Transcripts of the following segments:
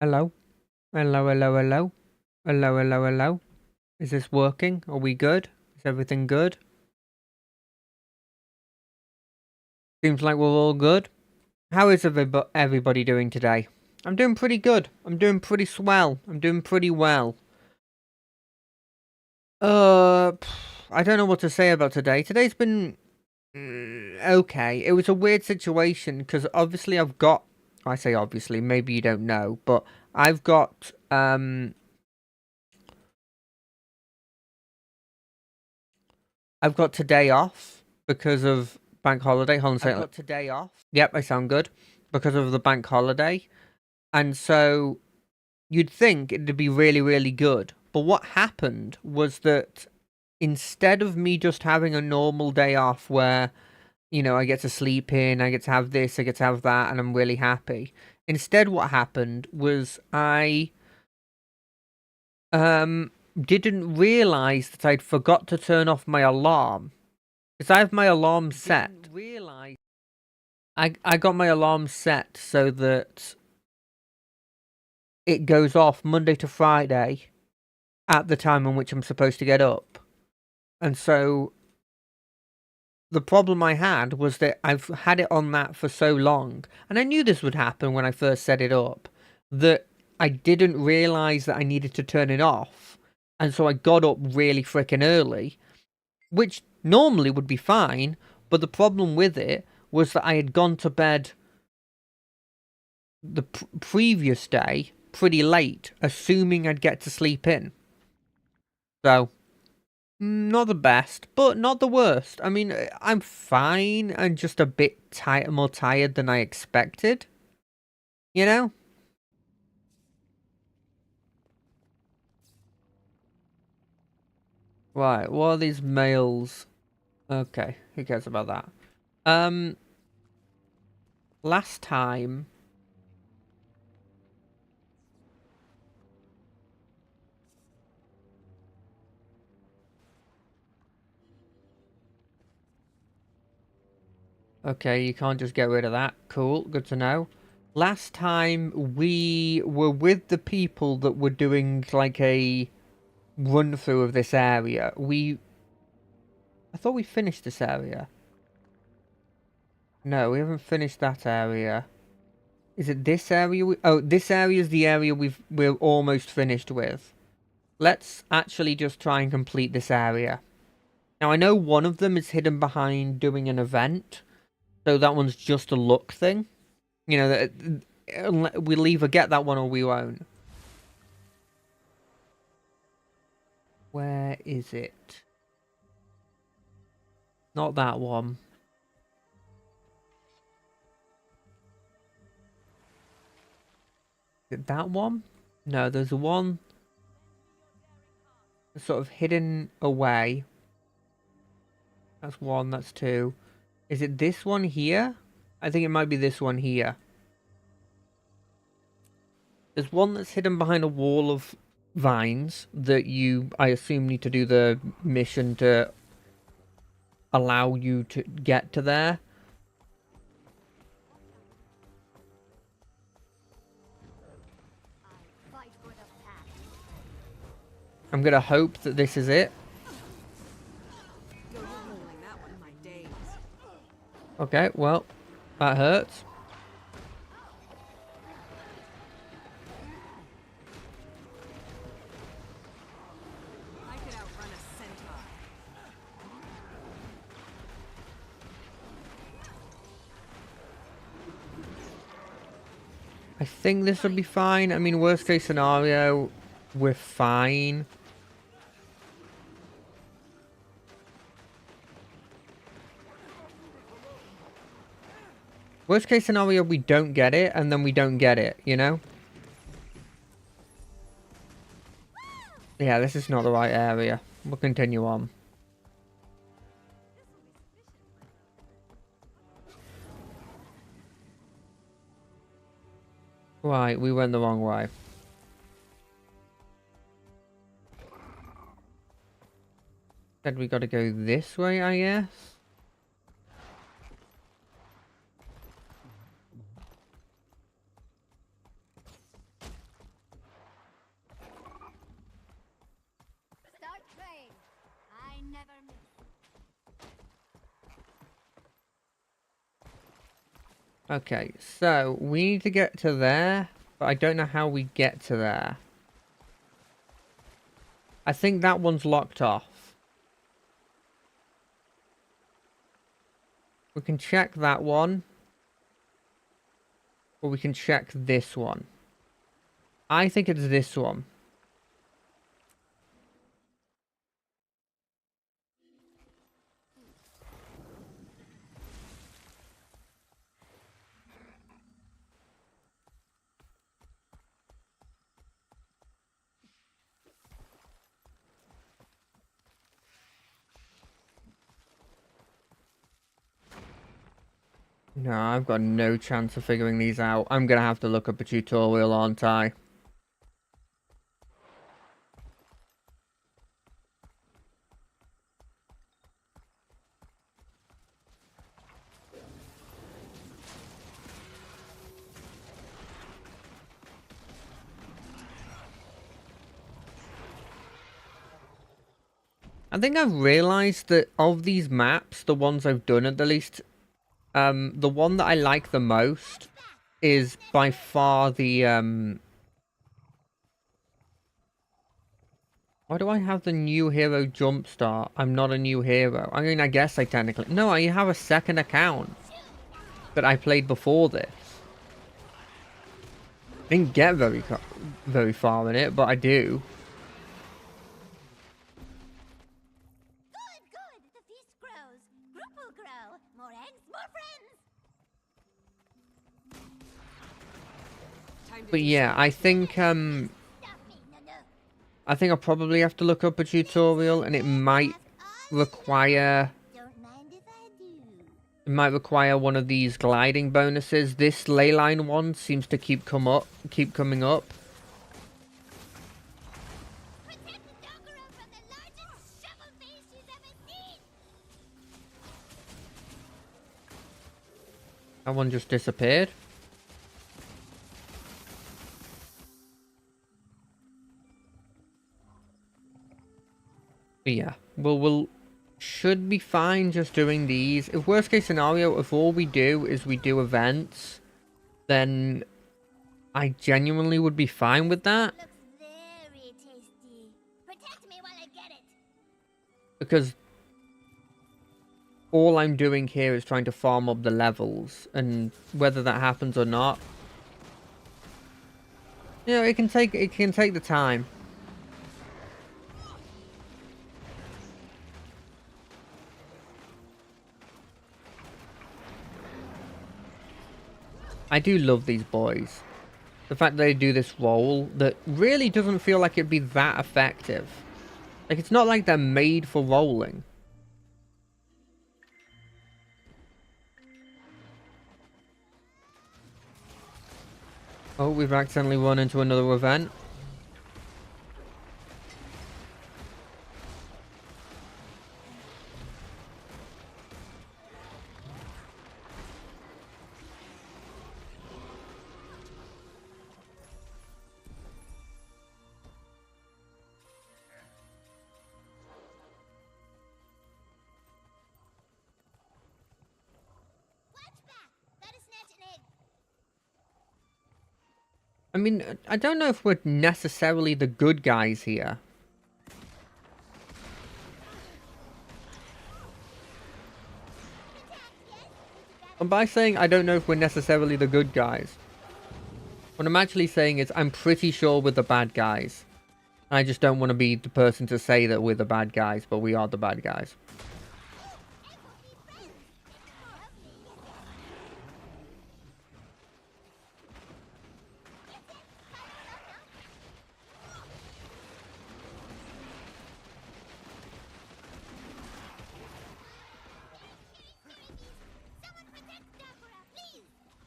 Hello? Hello, hello, hello? Hello, hello, hello? Is this working? Are we good? Is everything good? Seems like we're all good. How is everybody doing today? I'm doing pretty good. I'm doing pretty swell. I'm doing pretty well. I don't know what to say about today. Today's been okay. It was a weird situation because obviously I say obviously, maybe you don't know, but I've got today off because of bank holiday. Hold on a second. I've got today off. Yep, I sound good. Because of the bank holiday. And so you'd think it'd be really, really good. But what happened was that instead of me just having a normal day off where, I get to sleep in, I get to have this, I get to have that, and I'm really happy. Instead, what happened was I didn't realize that I'd forgot to turn off my alarm. Because I have my alarm set. I got my alarm set so that it goes off Monday to Friday at the time in which I'm supposed to get up. And so the problem I had was that I've had it on that for so long, and I knew this would happen when I first set it up, that I didn't realize that I needed to turn it off. And so I got up really freaking early, which normally would be fine, but the problem with it was that I had gone to bed the previous day pretty late, assuming I'd get to sleep in. So, not the best, but not the worst. I mean, I'm fine and just a bit more tired than I expected. You know? Right, what are these males? Okay, who cares about that? Last time... Okay, you can't just get rid of that. Cool, good to know. Last time we were with the people that were doing like a run through of this area. I thought we finished this area. No, we haven't finished that area. Is it this area? Oh, this area is the area we're almost finished with. Let's actually just try and complete this area. Now, I know one of them is hidden behind doing an event, so that one's just a luck thing. You know, we'll either get that one or we won't. Where is it? Not that one. Is it that one? No, there's one sort of hidden away. That's one, that's two. Is it this one here? I think it might be this one here. There's one that's hidden behind a wall of vines that I assume, need to do the mission to allow you to get to there. I'm gonna hope that this is it. Okay, well, that hurts. I think this will be fine. I mean, worst case scenario, we're fine. Worst case scenario, we don't get it, and then we don't get it, you know? Yeah, this is not the right area. We'll continue on. Right, we went the wrong way. Said we gotta go this way, I guess? Okay, so we need to get to there, but I don't know how we get to there. I think that one's locked off. We can check that one. Or we can check this one. I think it's this one. No, I've got no chance of figuring these out. I'm gonna have to look up a tutorial, aren't I? I think I've realised that of these maps, the ones I've done at the least, the one that I like the most is by far the, Why do I have the new hero jumpstart? I'm not a new hero. I mean, I guess I technically... No, I have a second account that I played before this. Didn't get very far in it, but I do. Good. The feast grows. Group will grow. More eggs, more friends. But yeah, I think I think I'll probably have to look up a tutorial, and it might require... Don't mind if I do. It might require one of these gliding bonuses. This leyline one seems to keep coming up. Protect the Dokuro from the largest shovel face she's ever seen. That one just disappeared. But yeah, we'll should be fine just doing these. If worst case scenario, if all we do is we do events, then I genuinely would be fine with that. Looks very tasty. Protect me while I get it. Because all I'm doing here is trying to farm up the levels, and whether that happens or not, you know, it can take the time. I do love these boys. The fact that they do this roll that really doesn't feel like it'd be that effective. Like, it's not like they're made for rolling. Oh, we've accidentally run into another event. Watch back. Gotta snatch an egg. I mean, I don't know if we're necessarily the good guys here. And by saying I don't know if we're necessarily the good guys, what I'm actually saying is I'm pretty sure we're the bad guys. I just don't want to be the person to say that we're the bad guys, but we are the bad guys.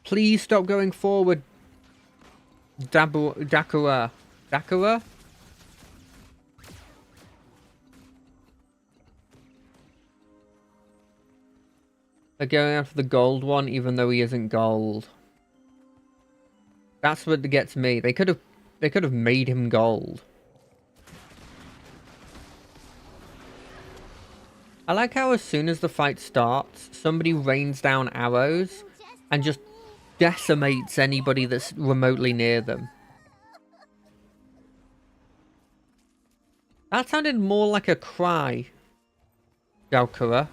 Please stop going forward. Dakura. Dakura? They're going after the gold one, even though he isn't gold. That's what gets me. They could have made him gold. I like how as soon as the fight starts, somebody rains down arrows and just decimates anybody that's remotely near them. That sounded more like a cry, Galkura.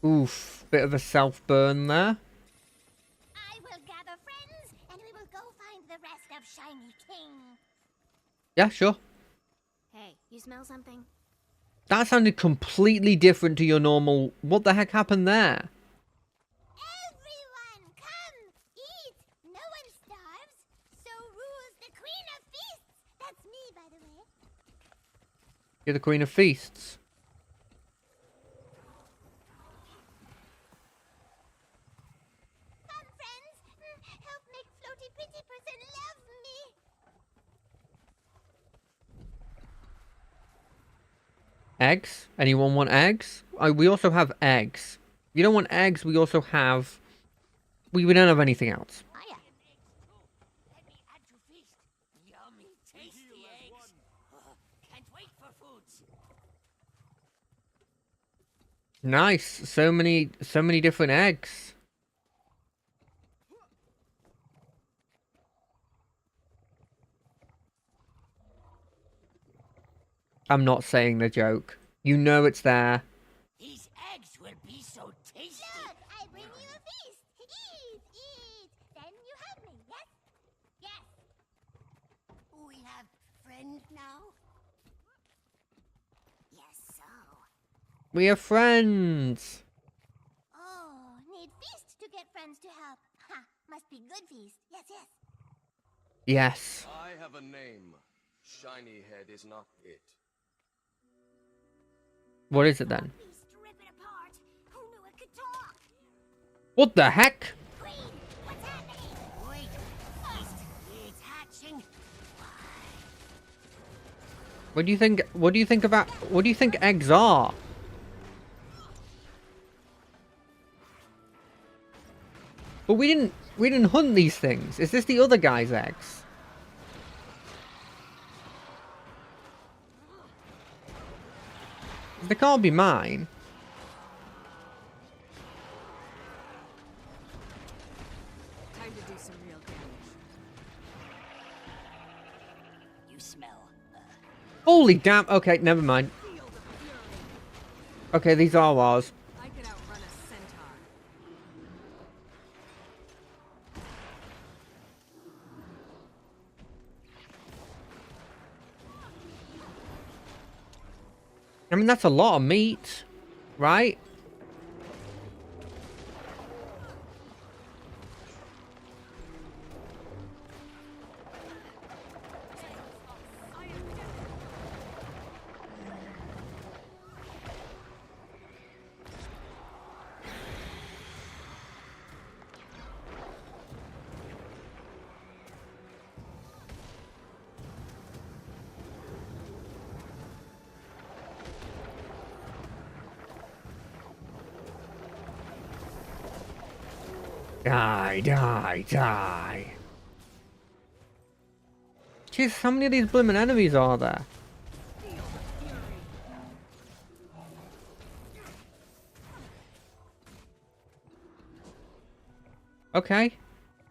Oof, bit of a self-burn there. I will gather friends, and we will go find the rest of Shiny King. Yeah, sure. Hey, you smell something? That sounded completely different to your normal... What the heck happened there? Everyone, come! Eat! No one starves. So rules the Queen of Feasts. That's me, by the way. You're the Queen of Feasts. Come, friends! Help make Floaty Pretty Person love me! Eggs? Anyone want eggs? We also have eggs. If you don't want eggs, we also have... We don't have anything else. Oh, yeah. Let me add to feast. Yummy, tasty eggs. Can't wait for foods. Nice. So many different eggs. I'm not saying the joke. You know it's there. These eggs will be so tasty. Look, I bring you a feast. Eat, eat. Then you have me, yes? Yes. We have friends now? Yes, so. We are friends. Oh, need feast to get friends to help. Ha, must be good feast. Yes, yes. Yes. I have a name. Shiny Head is not it. What is it then? Feast, rip it apart. Who knew it could talk? What the heck? Queen, what's happening? Wait, feast. It's hatching. What do you think eggs are? But we didn't hunt these things. Is this the other guy's eggs? They can't be mine. Time to do some real damage. You smell. Holy damn. Okay, never mind. Feel the fury. Okay, these are ours. I could outrun a centaur. I mean, that's a lot of meat, right? Die, die, die. Jeez, how many of these blooming enemies are there? Okay.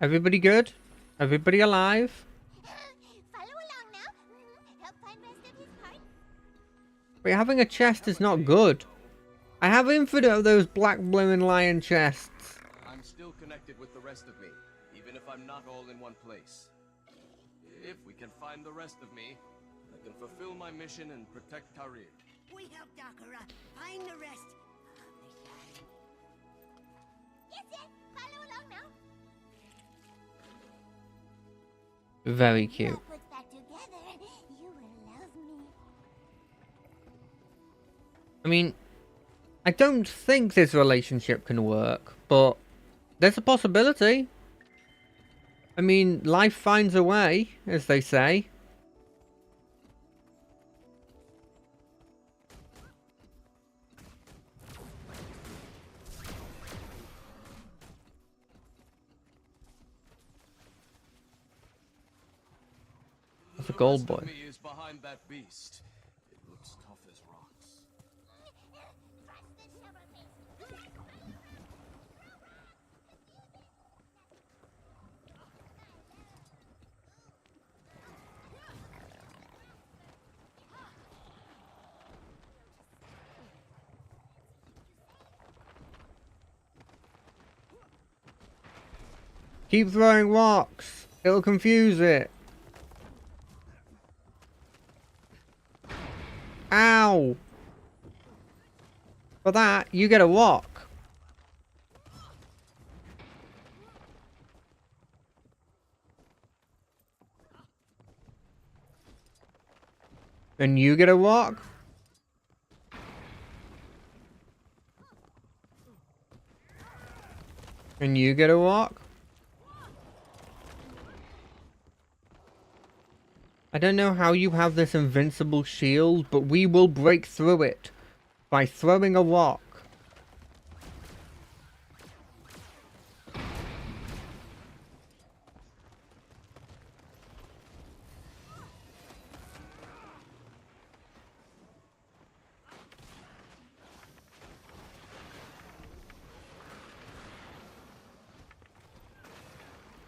Everybody good? Everybody alive? Follow along now. Help find rest of his part. But having a chest is not good. I have infinite of those black blooming lion chests. I'm still connected with the rest of me, even if I'm not all in one place. If we can find the rest of me, I can fulfill my mission and protect Tarid. We help Dakara. Find the rest. Yes, yes. Follow along now. Very cute. We'll put back together. You will love me. I mean, I don't think this relationship can work, but There's a possibility. I mean, life finds a way, as they say. That's a The gold rest boy. of me is behind that beast. It looks tough as rocks. Trust the shovel face. Keep throwing rocks. It'll confuse it. Ow! For that, you get a rock. And you get a rock. And you get a rock. I don't know how you have this invincible shield, but we will break through it by throwing a rock.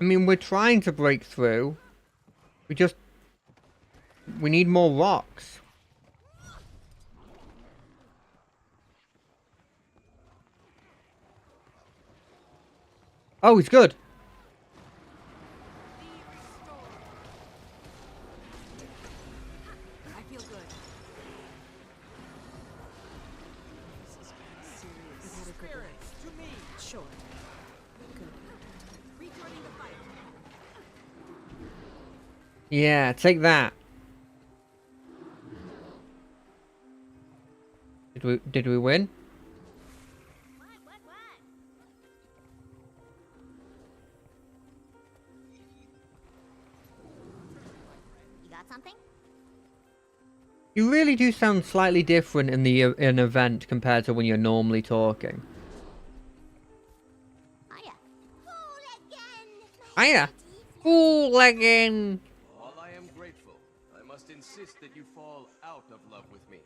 I mean, we're trying to break through. We need more rocks. Oh, he's good. I feel good. This is getting serious. We've had a good life. To me. Sure. Good. Rejoining the fight. Yeah, take that. Did we win? What? You got something? You really do sound slightly different in the in event compared to when you're normally talking. Hiya. Fool again. Hiya. Fool again. While I am grateful, I must insist that you fall out of love with me.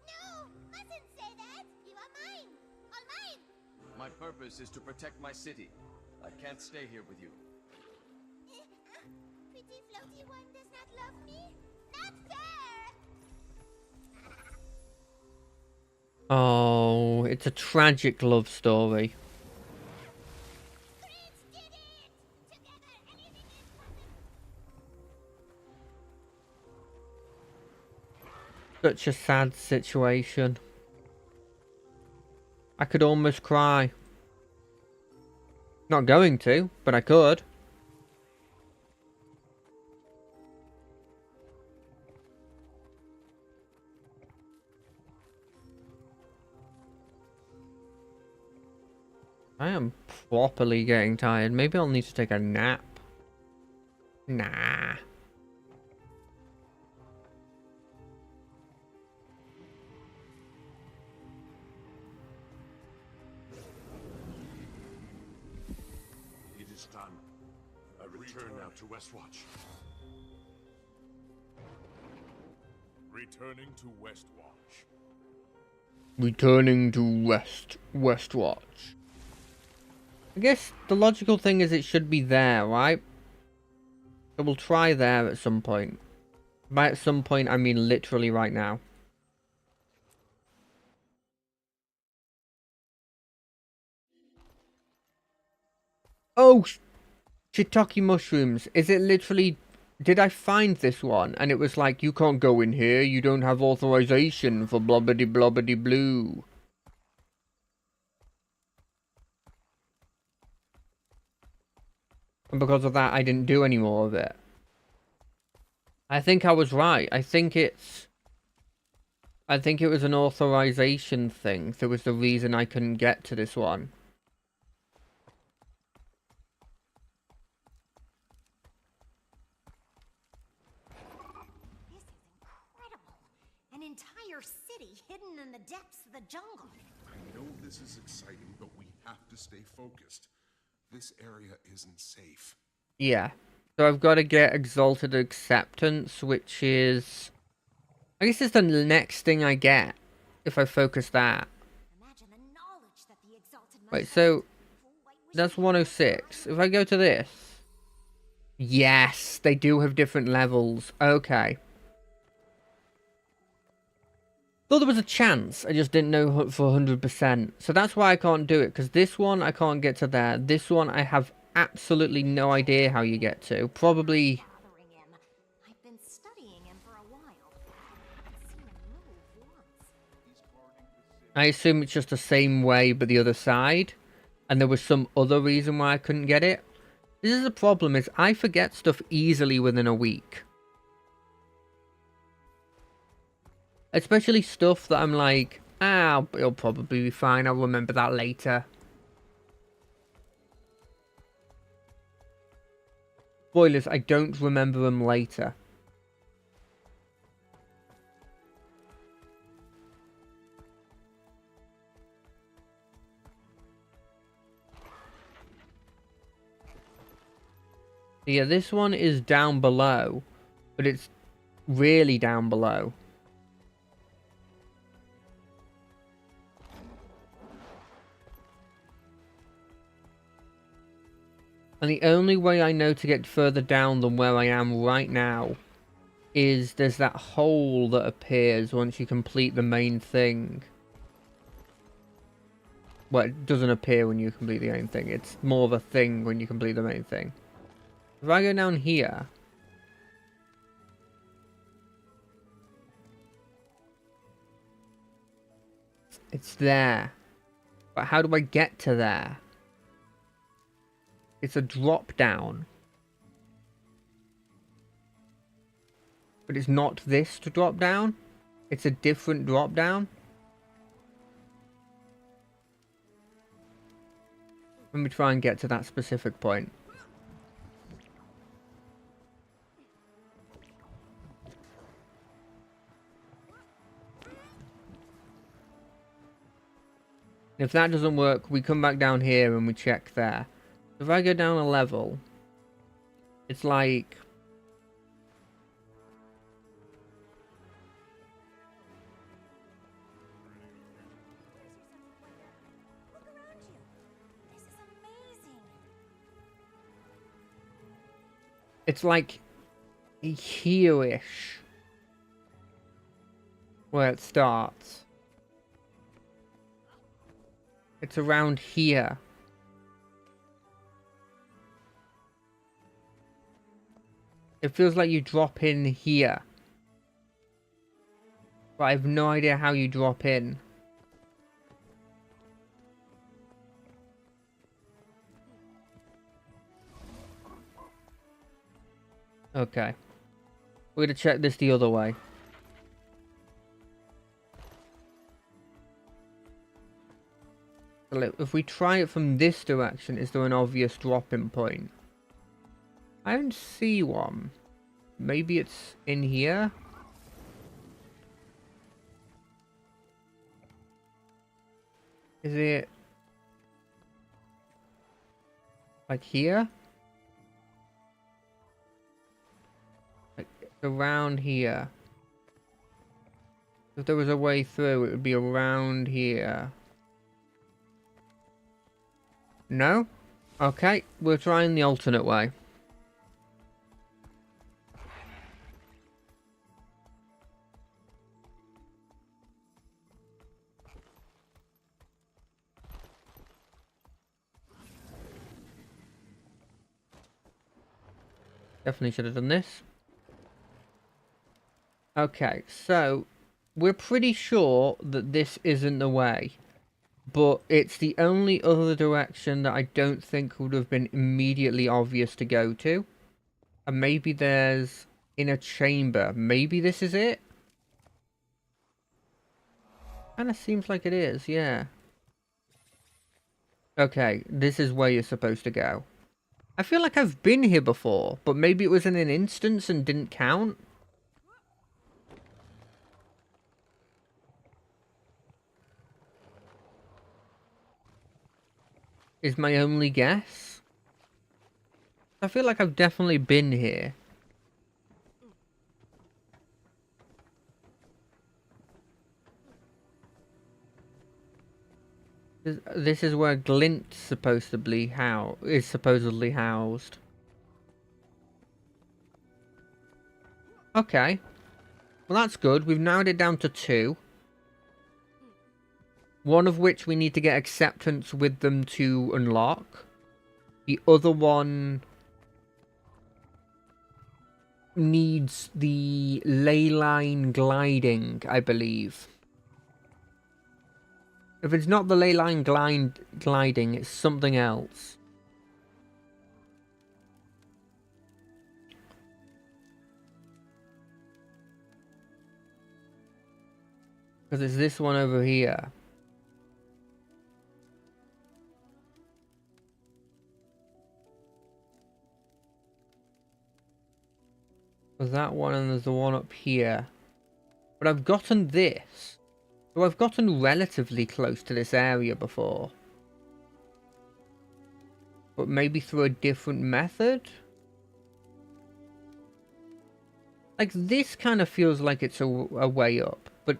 No, mustn't say that. You are mine. All mine. My purpose is to protect my city. I can't stay here with you. Pretty floaty one does not love me? Not fair! Oh, it's a tragic love story. Prince did it! Together, anything is possible! Such a sad situation. I could almost cry. Not going to, but I could. I am properly getting tired. Maybe I'll need to take a nap. Nah. It is done. I return now to Westwatch. Returning to Westwatch. Returning to Westwatch. I guess the logical thing is it should be there, right? So we'll try there at some point. By at some point, I mean literally right now. Oh, shiitake mushrooms. Is it literally... Did I find this one? And it was like, you can't go in here. You don't have authorization for blobbity blobbity blue. And because of that, I didn't do any more of it. I think I was right. I think it was an authorization thing. That was the reason I couldn't get to this one. entire city hidden in the depths of the jungle. I know this is exciting, but we have to stay focused. This area isn't safe. Yeah. So I've got to get Exalted Acceptance, which is... I guess it's the next thing I get if I focus that. Imagine the knowledge that the Exalted might Wait, have so full white that's wishing 106. If I go to this... Yes, they do have different levels. Okay. Thought there was a chance, I just didn't know for 100%. So that's why I can't do it, because this one I can't get to there. This one I have absolutely no idea how you get to. Probably... bothering him. I've been studying him for a while. I haven't seen him move once. I assume it's just the same way but the other side. And there was some other reason why I couldn't get it. This is the problem, is I forget stuff easily within a week. Especially stuff that I'm like, it'll probably be fine, I'll remember that later. Spoilers, I don't remember them later. Yeah, this one is down below, but it's really down below. And the only way I know to get further down than where I am right now is there's that hole that appears once you complete the main thing. Well, it doesn't appear when you complete the main thing. It's more of a thing when you complete the main thing. If I go down here... It's there. But how do I get to there? It's a drop down. But it's not this to drop down. It's a different drop down. Let me try and get to that specific point. If that doesn't work, we come back down here and we check there. If I go down a level, it's like... Look around you. This is amazing. It's like here-ish where it starts. It's around here. It feels like you drop in here. But I have no idea how you drop in. Okay. We're gonna check this the other way. If we try it from this direction, is there an obvious dropping point? I don't see one. Maybe it's in here? Is it... like here? Like around here. If there was a way through, it would be around here. No? Okay, we're trying the alternate way. Definitely should have done this. Okay, so we're pretty sure that this isn't the way. But it's the only other direction that I don't think would have been immediately obvious to go to. And maybe there's in a chamber. Maybe this is it? Kinda seems like it is, yeah. Okay, this is where you're supposed to go. I feel like I've been here before, but maybe it was in an instance and didn't count. is my only guess. I feel like I've definitely been here. This is where Glint's supposedly housed. Okay. Well, that's good. We've narrowed it down to 2. One of which we need to get acceptance with them to unlock. The other one needs the ley line gliding, I believe. If it's not the ley line gliding, it's something else. Because it's this one over here. There's that one and there's the one up here. But I've gotten this. So I've gotten relatively close to this area before. But maybe through a different method? Like, this kind of feels like it's a way up. But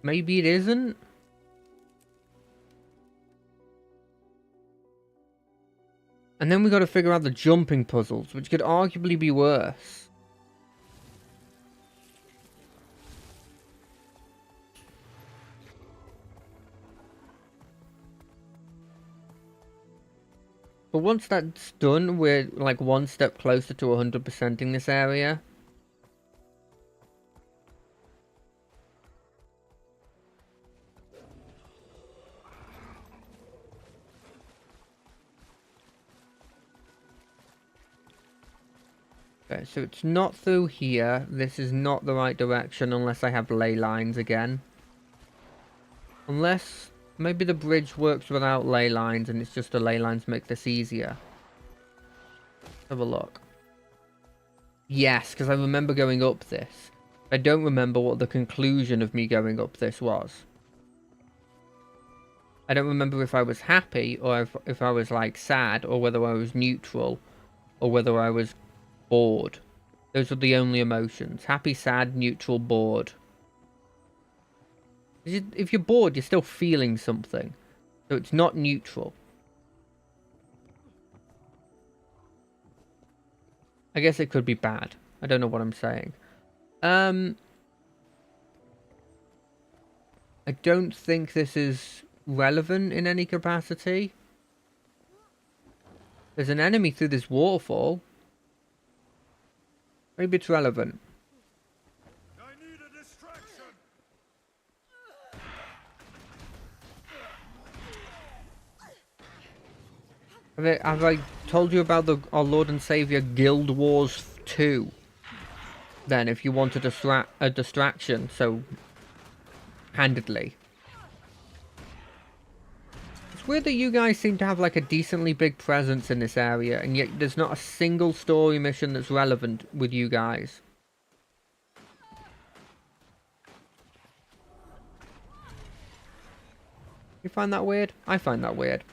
maybe it isn't? And then we got to figure out the jumping puzzles, which could arguably be worse. But once that's done, we're like one step closer to 100%ing this area. Okay, so it's not through here. This is not the right direction unless I have ley lines again. Unless maybe the bridge works without ley lines and it's just the ley lines make this easier. Let's have a look. Yes, because I remember going up this. I don't remember what the conclusion of me going up this was. I don't remember if I was happy or if I was like sad or whether I was neutral or whether I was bored. Those are the only emotions. Happy, sad, neutral, bored. If you're bored, you're still feeling something. So it's not neutral. I guess it could be bad. I don't know what I'm saying. I don't think this is relevant in any capacity. There's an enemy through this waterfall. Maybe it's relevant. I need a distraction. Have I told you about our Lord and Savior Guild Wars 2? Then, if you wanted a distraction, so handedly. It's weird that you guys seem to have like a decently big presence in this area, and yet there's not a single story mission that's relevant with you guys. You find that weird? I find that weird.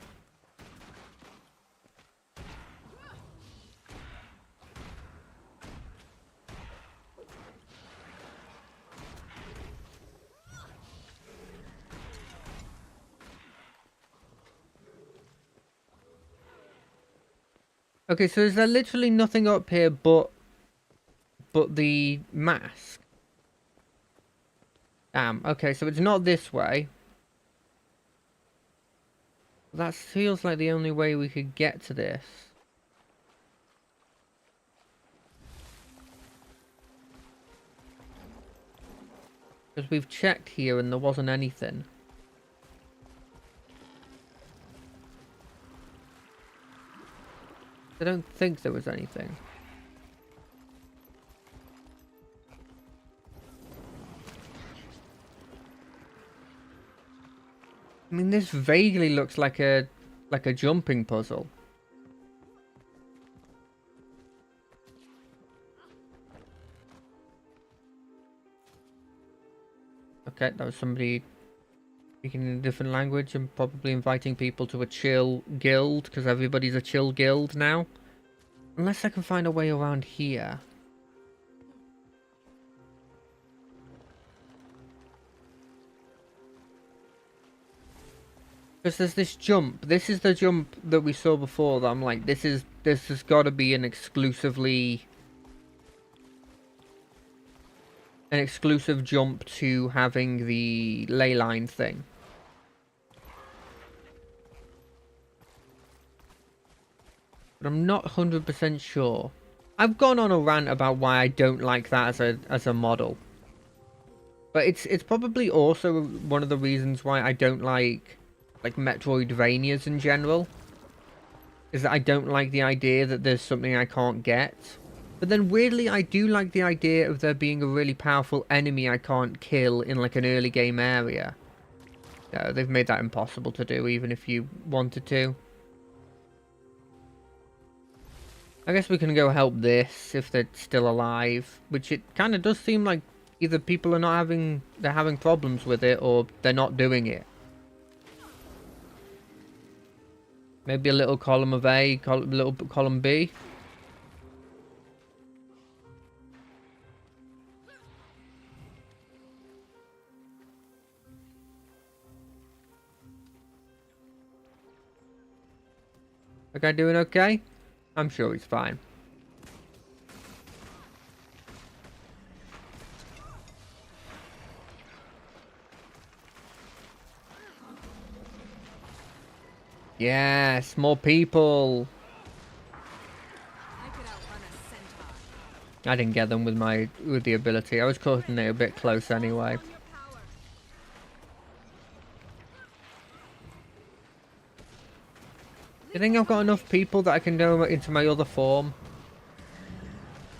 Okay, so is there literally nothing up here but the mask? Damn, okay, so it's not this way. That feels like the only way we could get to this. Because we've checked here and there wasn't anything. I don't think there was anything. I mean, this vaguely looks like a jumping puzzle. Okay, that was somebody speaking in a different language and probably inviting people to a chill guild because everybody's a chill guild now. Unless I can find a way around here. Because there's this jump. This is the jump that we saw before that I'm like, this has got to be an exclusive jump to having the ley line thing. But I'm not 100% sure. I've gone on a rant about why I don't like that as a model. But it's probably also one of the reasons why I don't like Metroidvanias in general, is that I don't like the idea that there's something I can't get. But then weirdly I do like the idea of there being a really powerful enemy I can't kill in like an early game area. No, they've made that impossible to do even if you wanted to. I guess we can go help this if they're still alive, which it kind of does seem like either people are not having, they're having problems with it or they're not doing it. Maybe a little column of A, little column B. The guy doing okay? I'm sure he's fine. Yes, more people. I could outrun a centaur. I didn't get them with the ability. I was cutting it a bit close anyway. Your power. You think I've got enough people that I can go into my other form?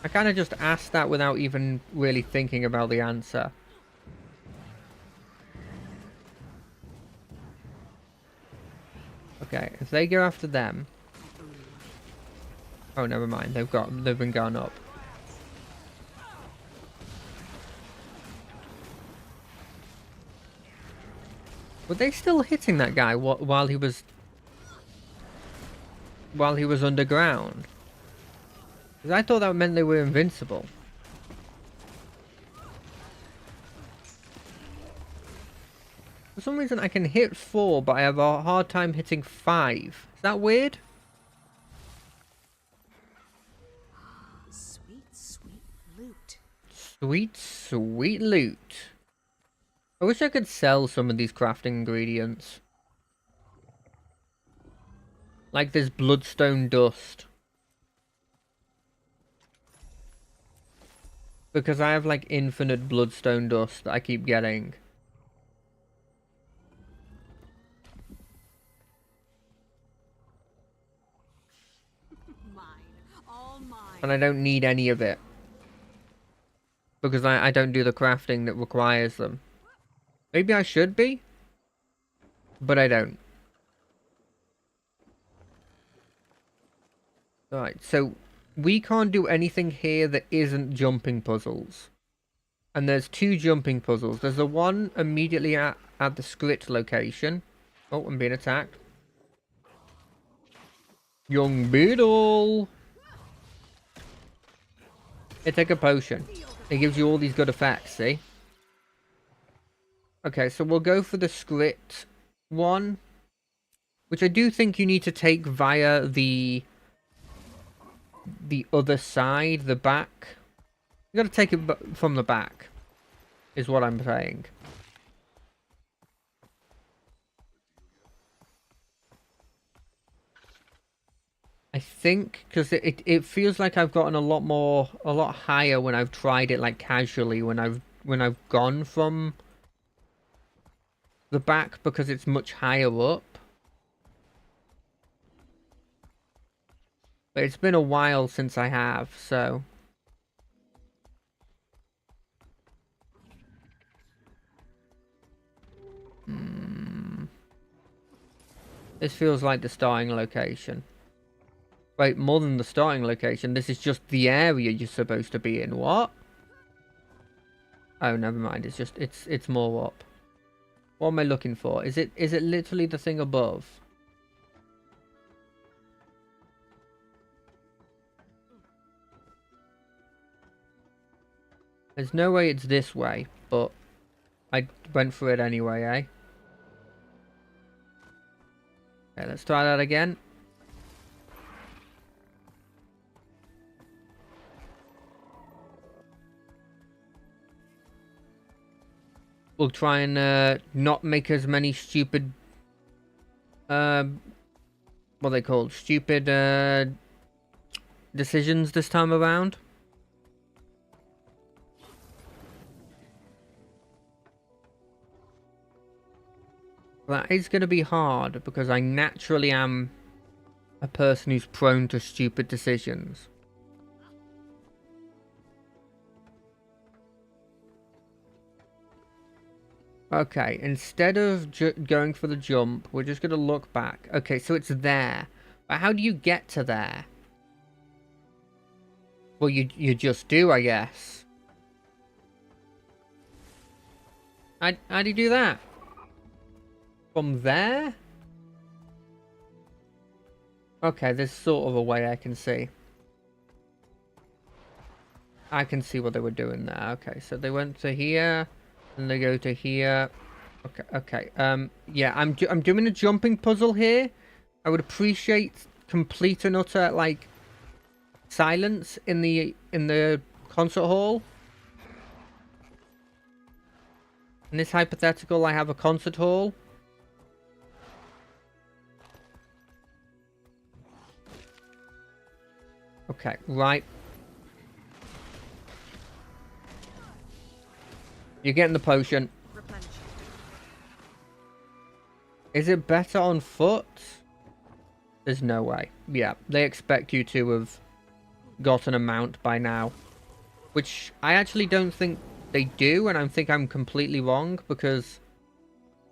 I kind of just asked that without even really thinking about the answer. Okay, if they go after them... Oh, never mind. They've been gone up. Were they still hitting that guy while he was underground? Because I thought that meant they were invincible. For some reason I can hit 4, but I have a hard time hitting 5. Is that weird? Sweet, sweet loot. Sweet, sweet loot. I wish I could sell some of these crafting ingredients. Like this bloodstone dust. Because I have like infinite bloodstone dust that I keep getting. Mine. All mine. And I don't need any of it. Because I don't do the crafting that requires them. Maybe I should be. But I don't. Alright, so we can't do anything here that isn't jumping puzzles. And there's 2 jumping puzzles. There's the one immediately at the script location. Oh, I'm being attacked. Young Beetle! Here, take a potion. It gives you all these good effects, see? Okay, so we'll go for the script one. Which I do think you need to take via the other side, the back. You gotta take it from the back, is what I'm saying. I think, because it feels like I've gotten a lot higher when I've tried it like casually, when I've gone from the back, because it's much higher up. But it's been a while since I have, so... This feels like the starting location. Wait, more than the starting location, this is just the area you're supposed to be in. What? Oh, never mind, it's more up. What am I looking for? Is it literally the thing above? There's no way it's this way, but I went for it anyway, eh? Okay, let's try that again. We'll try and not make as many stupid what are they called? Stupid decisions this time around. That is going to be hard because I naturally am a person who's prone to stupid decisions. Okay, instead of going for the jump, we're just going to look back. Okay, so it's there. But how do you get to there? Well, you just do, I guess. How do you do that? From there? Okay, there's sort of a way I can see. I can see what they were doing there. Okay, so they went to here, and they go to here. Okay. Yeah, I'm doing a jumping puzzle here. I would appreciate complete and utter like silence in the concert hall. In this hypothetical, I have a concert hall. Okay, right. You're getting the potion. Replenish. Is it better on foot? There's no way. Yeah, they expect you to have gotten a mount by now. Which I actually don't think they do, and I think I'm completely wrong, because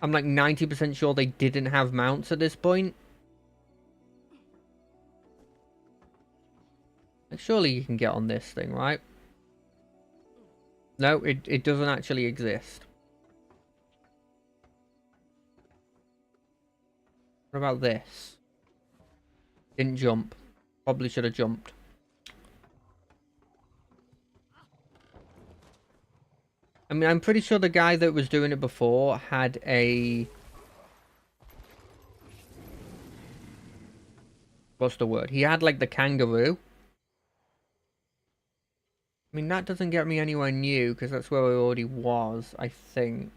I'm like 90% sure they didn't have mounts at this point. Like, surely you can get on this thing, right? No, it doesn't actually exist. What about this? Didn't jump. Probably should have jumped. I mean, I'm pretty sure the guy that was doing it before had a... What's the word? He had, like, the kangaroo. I mean, that doesn't get me anywhere new, because that's where I already was, I think.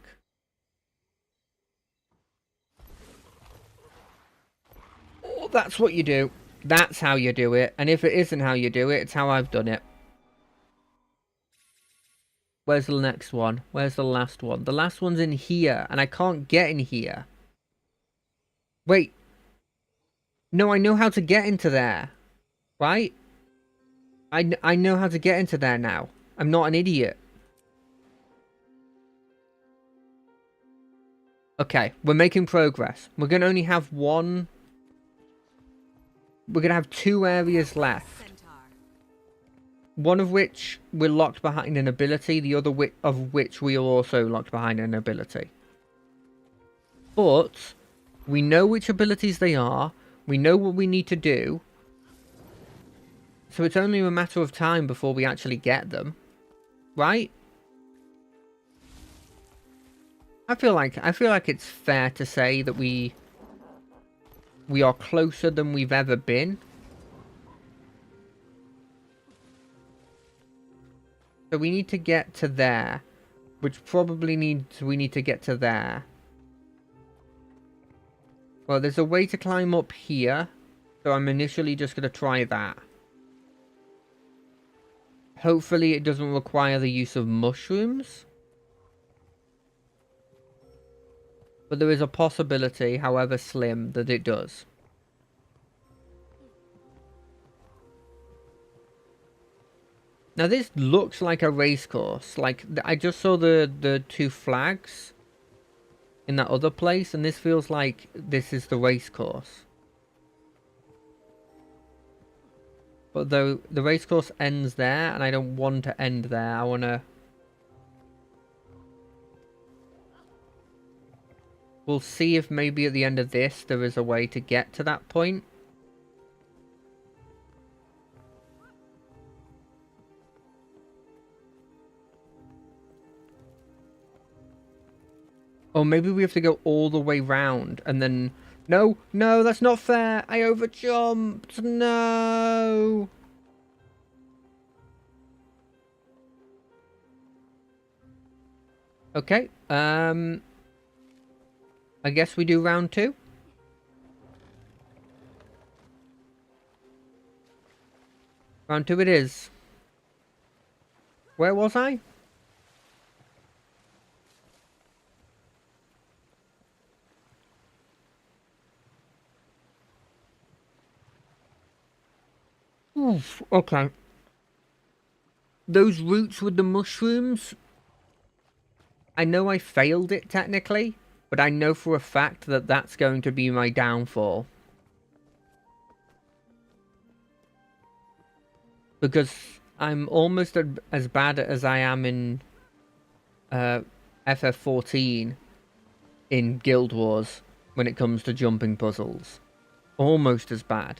Oh, that's what you do. That's how you do it. And if it isn't how you do it, it's how I've done it. Where's the next one? Where's the last one? The last one's in here, and I can't get in here. Wait. No, I know how to get into there. Right? I know how to get into there now. I'm not an idiot. Okay, we're making progress. We're going to only have one... We're going to have 2 areas left. Centaur. One of which we're locked behind an ability, the other of which we are also locked behind an ability. But we know which abilities they are. We know what we need to do. So it's only a matter of time before we actually get them. Right? I feel like it's fair to say that we are closer than we've ever been. So we need to get to there, which probably means we need to get to there. Well, there's a way to climb up here, so I'm initially just going to try that. Hopefully it doesn't require the use of mushrooms. But there is a possibility, however slim, that it does. Now this looks like a race course. Like, I just saw the 2 flags in that other place, and this feels like this is the race course. But though the race course ends there, and I don't want to end there, I want to... We'll see if maybe at the end of this there is a way to get to that point. Or maybe we have to go all the way round and then... No, no, that's not fair. I overjumped. No. Okay, I guess we do round 2. Round 2 it is. Where was I? Oof, okay. Those roots with the mushrooms... I know I failed it technically, but I know for a fact that that's going to be my downfall. Because I'm almost as bad as I am in FF14 in Guild Wars when it comes to jumping puzzles. Almost as bad.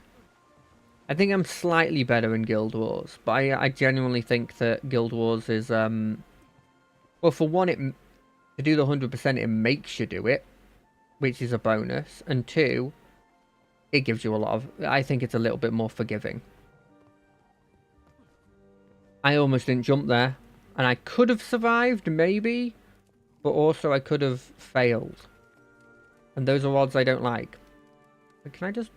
I think I'm slightly better in Guild Wars, but I genuinely think that Guild Wars is... well, for one, to do the 100%, it makes you do it, which is a bonus. And 2, it gives you a lot of... I think it's a little bit more forgiving. I almost didn't jump there. And I could have survived, maybe. But also I could have failed. And those are odds I don't like. But can I just...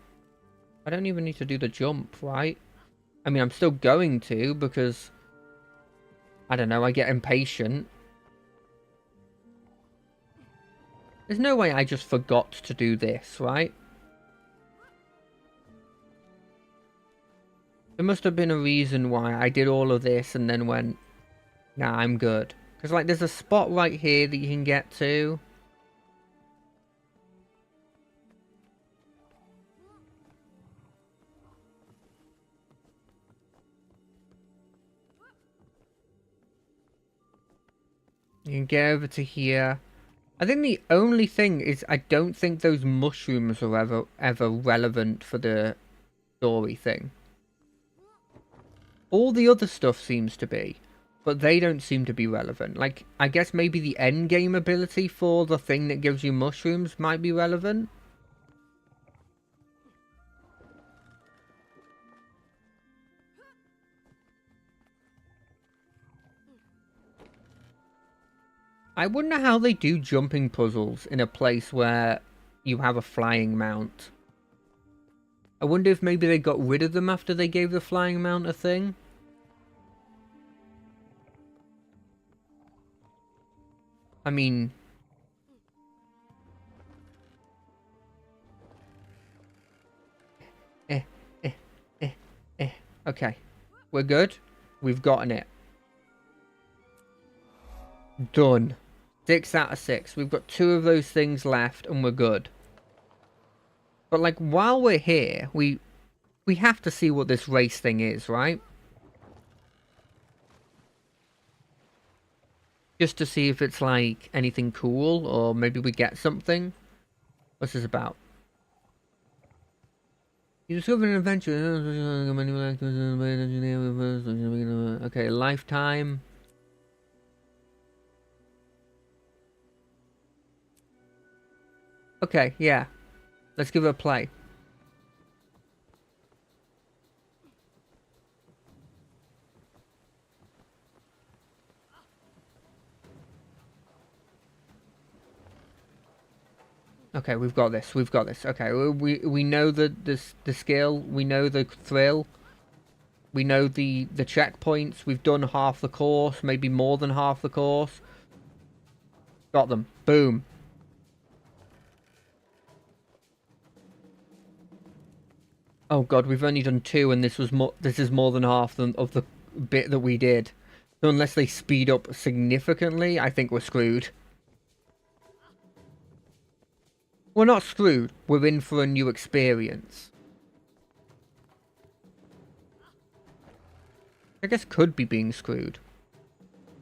I don't even need to do the jump, right? I mean, I'm still going to, because... I don't know, I get impatient. There's no way I just forgot to do this, right? There must have been a reason why I did all of this and then went, nah, I'm good. Because, like, there's a spot right here that you can get to. You can get over to here. I think the only thing is I don't think those mushrooms are ever relevant for the story thing. All the other stuff seems to be, but they don't seem to be relevant. Like, I guess maybe the end game ability for the thing that gives you mushrooms might be relevant. I wonder how they do jumping puzzles in a place where you have a flying mount. I wonder if maybe they got rid of them after they gave the flying mount a thing. I mean... Okay. We're good. We've gotten it. Done. 6 out of 6. We've got 2 of those things left and we're good. But, like, while we're here, we have to see what this race thing is, right? Just to see if it's, like, anything cool, or maybe we get something. What's this about? You discover an adventure. Okay, lifetime. Okay, yeah. Let's give it a play. Okay, we've got this. We've got this. Okay, we know the skill. We know the thrill. We know the checkpoints. We've done half the course, maybe more than half the course. Got them. Boom. Oh god, we've only done 2, and this is more than half of the bit that we did. So unless they speed up significantly, I think we're screwed. We're not screwed. We're in for a new experience. I guess could be being screwed.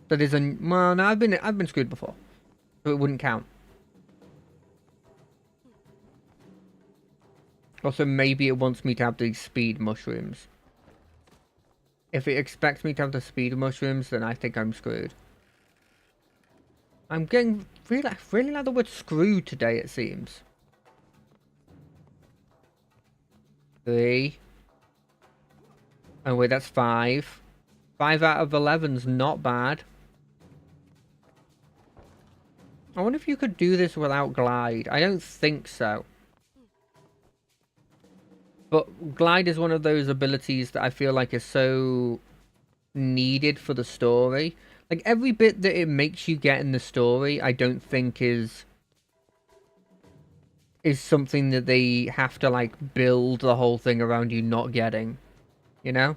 That is a... Well, no, I've been screwed before. So it wouldn't count. Also, maybe it wants me to have these speed mushrooms. If it expects me to have the speed mushrooms, then I think I'm screwed. I'm getting really like the word screwed today, it seems. 3. Oh wait, that's 5. 5 out of 11's not bad. I wonder if you could do this without glide. I don't think so. But glide is one of those abilities that I feel like is so needed for the story. Like, every bit that it makes you get in the story, I don't think is something that they have to, like, build the whole thing around you not getting. You know?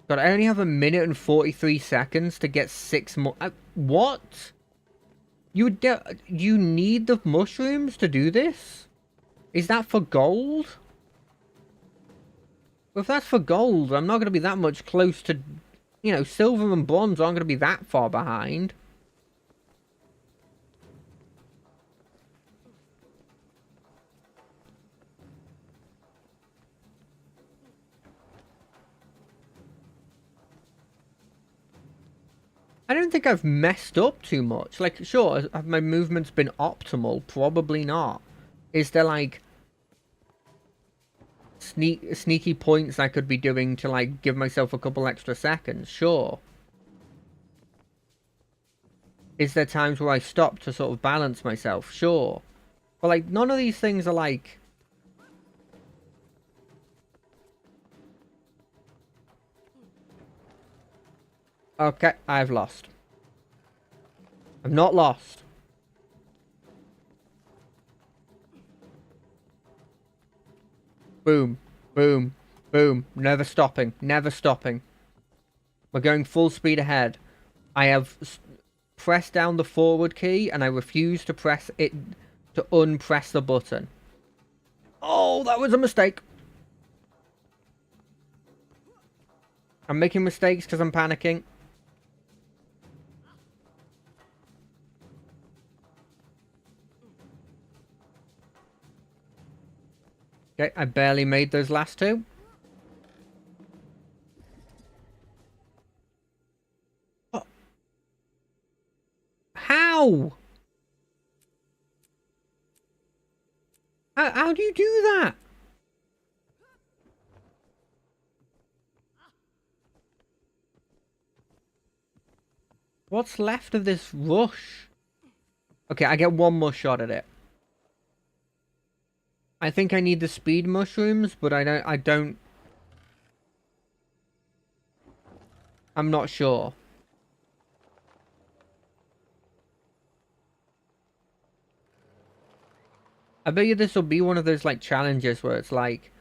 God, I only have 1 minute and 43 seconds to get 6 more... what? You need the mushrooms to do this? Is that for gold? Well, if that's for gold, I'm not going to be that much close to... You know, silver and bronze aren't going to be that far behind. I don't think I've messed up too much. Like, sure, have my movements been optimal? Probably not. Is there, like, sneaky points I could be doing to, like, give myself a couple extra seconds? Sure. Is there times where I stop to sort of balance myself? Sure. But, like, none of these things are, like... Okay, I've lost. I'm not lost. Boom, boom, boom. Never stopping, never stopping. We're going full speed ahead. I have pressed down the forward key and I refuse to press it to unpress the button. Oh, that was a mistake. I'm making mistakes because I'm panicking. Okay, I barely made those last 2. Oh. How? How do you do that? What's left of this rush? Okay, I get 1 more shot at it. I think I need the speed mushrooms, but I don't... I'm not sure. I bet you this will be one of those, like, challenges where it's like,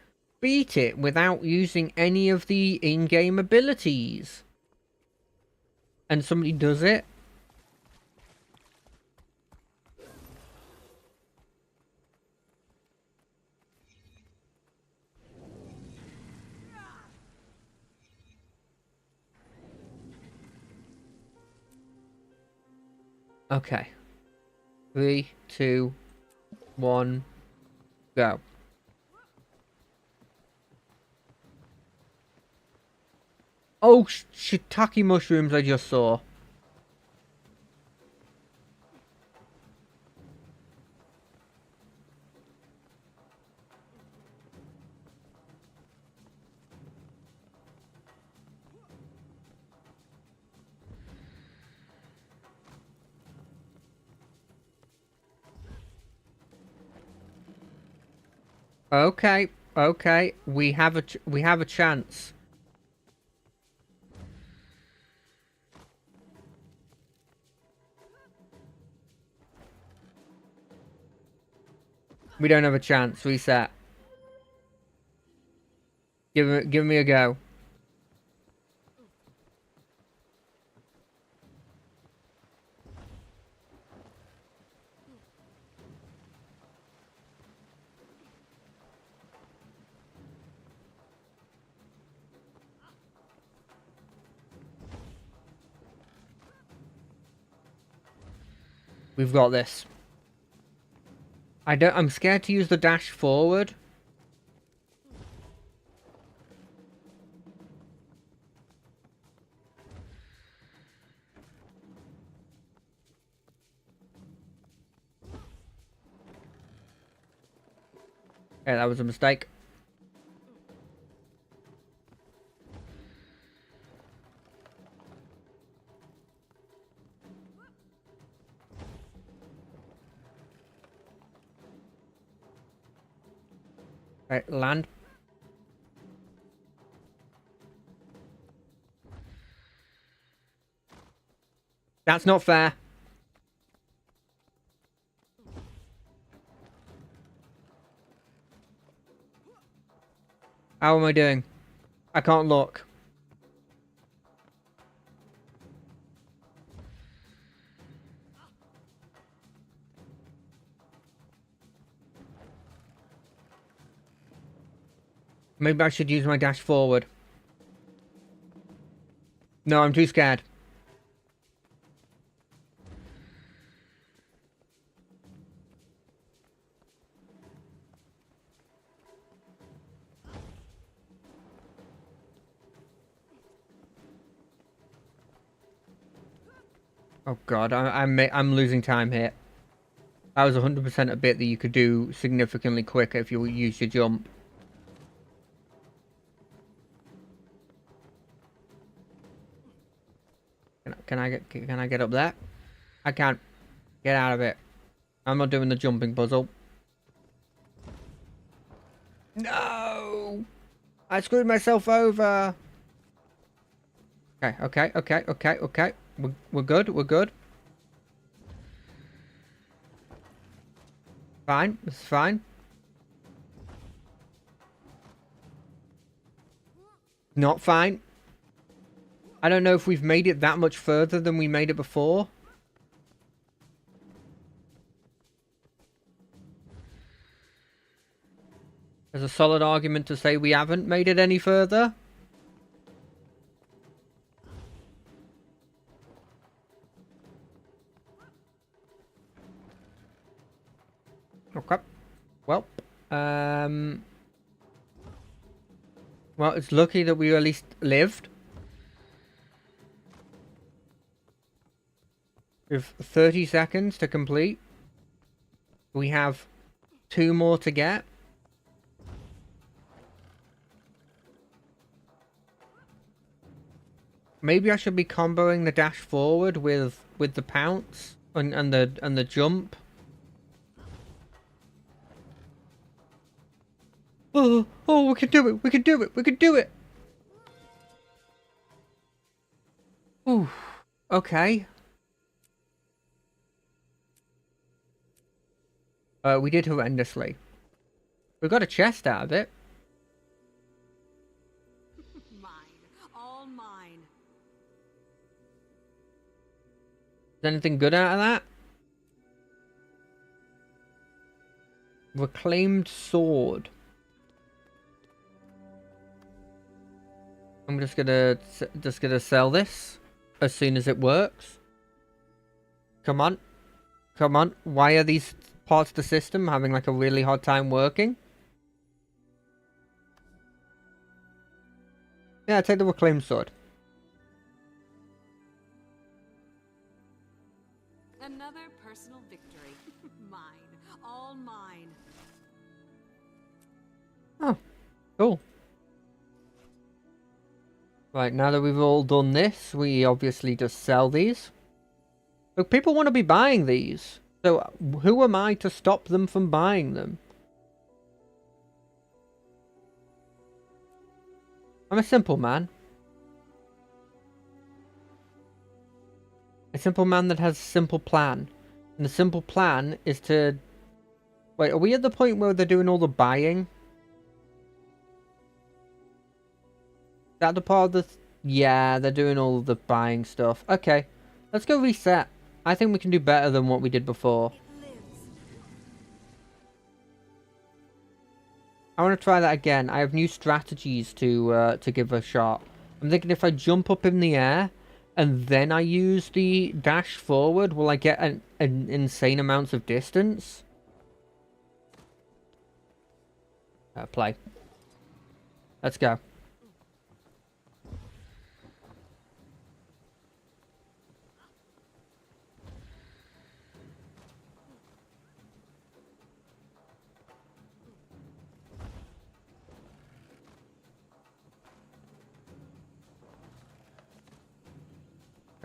beat it without using any of the in-game abilities. And somebody does it. Okay. 3, 2, 1, go. Oh, shiitake mushrooms I just saw. Okay, okay, we have a chance. We don't have a chance. Reset. Give me a go. We've got this. I'm scared to use the dash forward Okay, that was a mistake. Right, land. That's not fair. How am I doing? I can't look. Maybe I should use my dash forward. No, I'm too scared. Oh god, I'm losing time here. That was 100% a bit that you could do significantly quicker if you use your jump. Can I get up there? I can't. Get out of it. I'm not doing the jumping puzzle. No! I screwed myself over. Okay. We're good. We're good. Fine. It's fine. Not fine. I don't know if we've made it that much further than we made it before. There's a solid argument to say we haven't made it any further. Okay. Well, well, it's lucky that we at least lived. We have 30 seconds to complete. We have 2 more to get. Maybe I should be comboing the dash forward with the pounce and the jump. Oh, we can do it. We can do it. We can do it. Ooh. Okay. We did horrendously. We got a chest out of it. Mine. All mine. Is anything good out of that? Reclaimed sword. I'm just gonna sell this as soon as it works. Come on. Come on. Why are these parts of the system having like a really hard time working? Yeah, take the reclaimed sword. Another personal victory. Mine. All mine. Oh, cool. Right, now that we've all done this, we obviously just sell these. Look, people want to be buying these. So who am I to stop them from buying them? I'm a simple man. A simple man that has a simple plan. And the simple plan is to... Wait, are we at the point where they're doing all the buying? Is that the part of the... Yeah, they're doing all the buying stuff. Okay, let's go reset. I think we can do better than what we did before. I want to try that again. I have new strategies to give a shot. I'm thinking if I jump up in the air and then I use the dash forward, will I get an insane amounts of distance? Play. Let's go.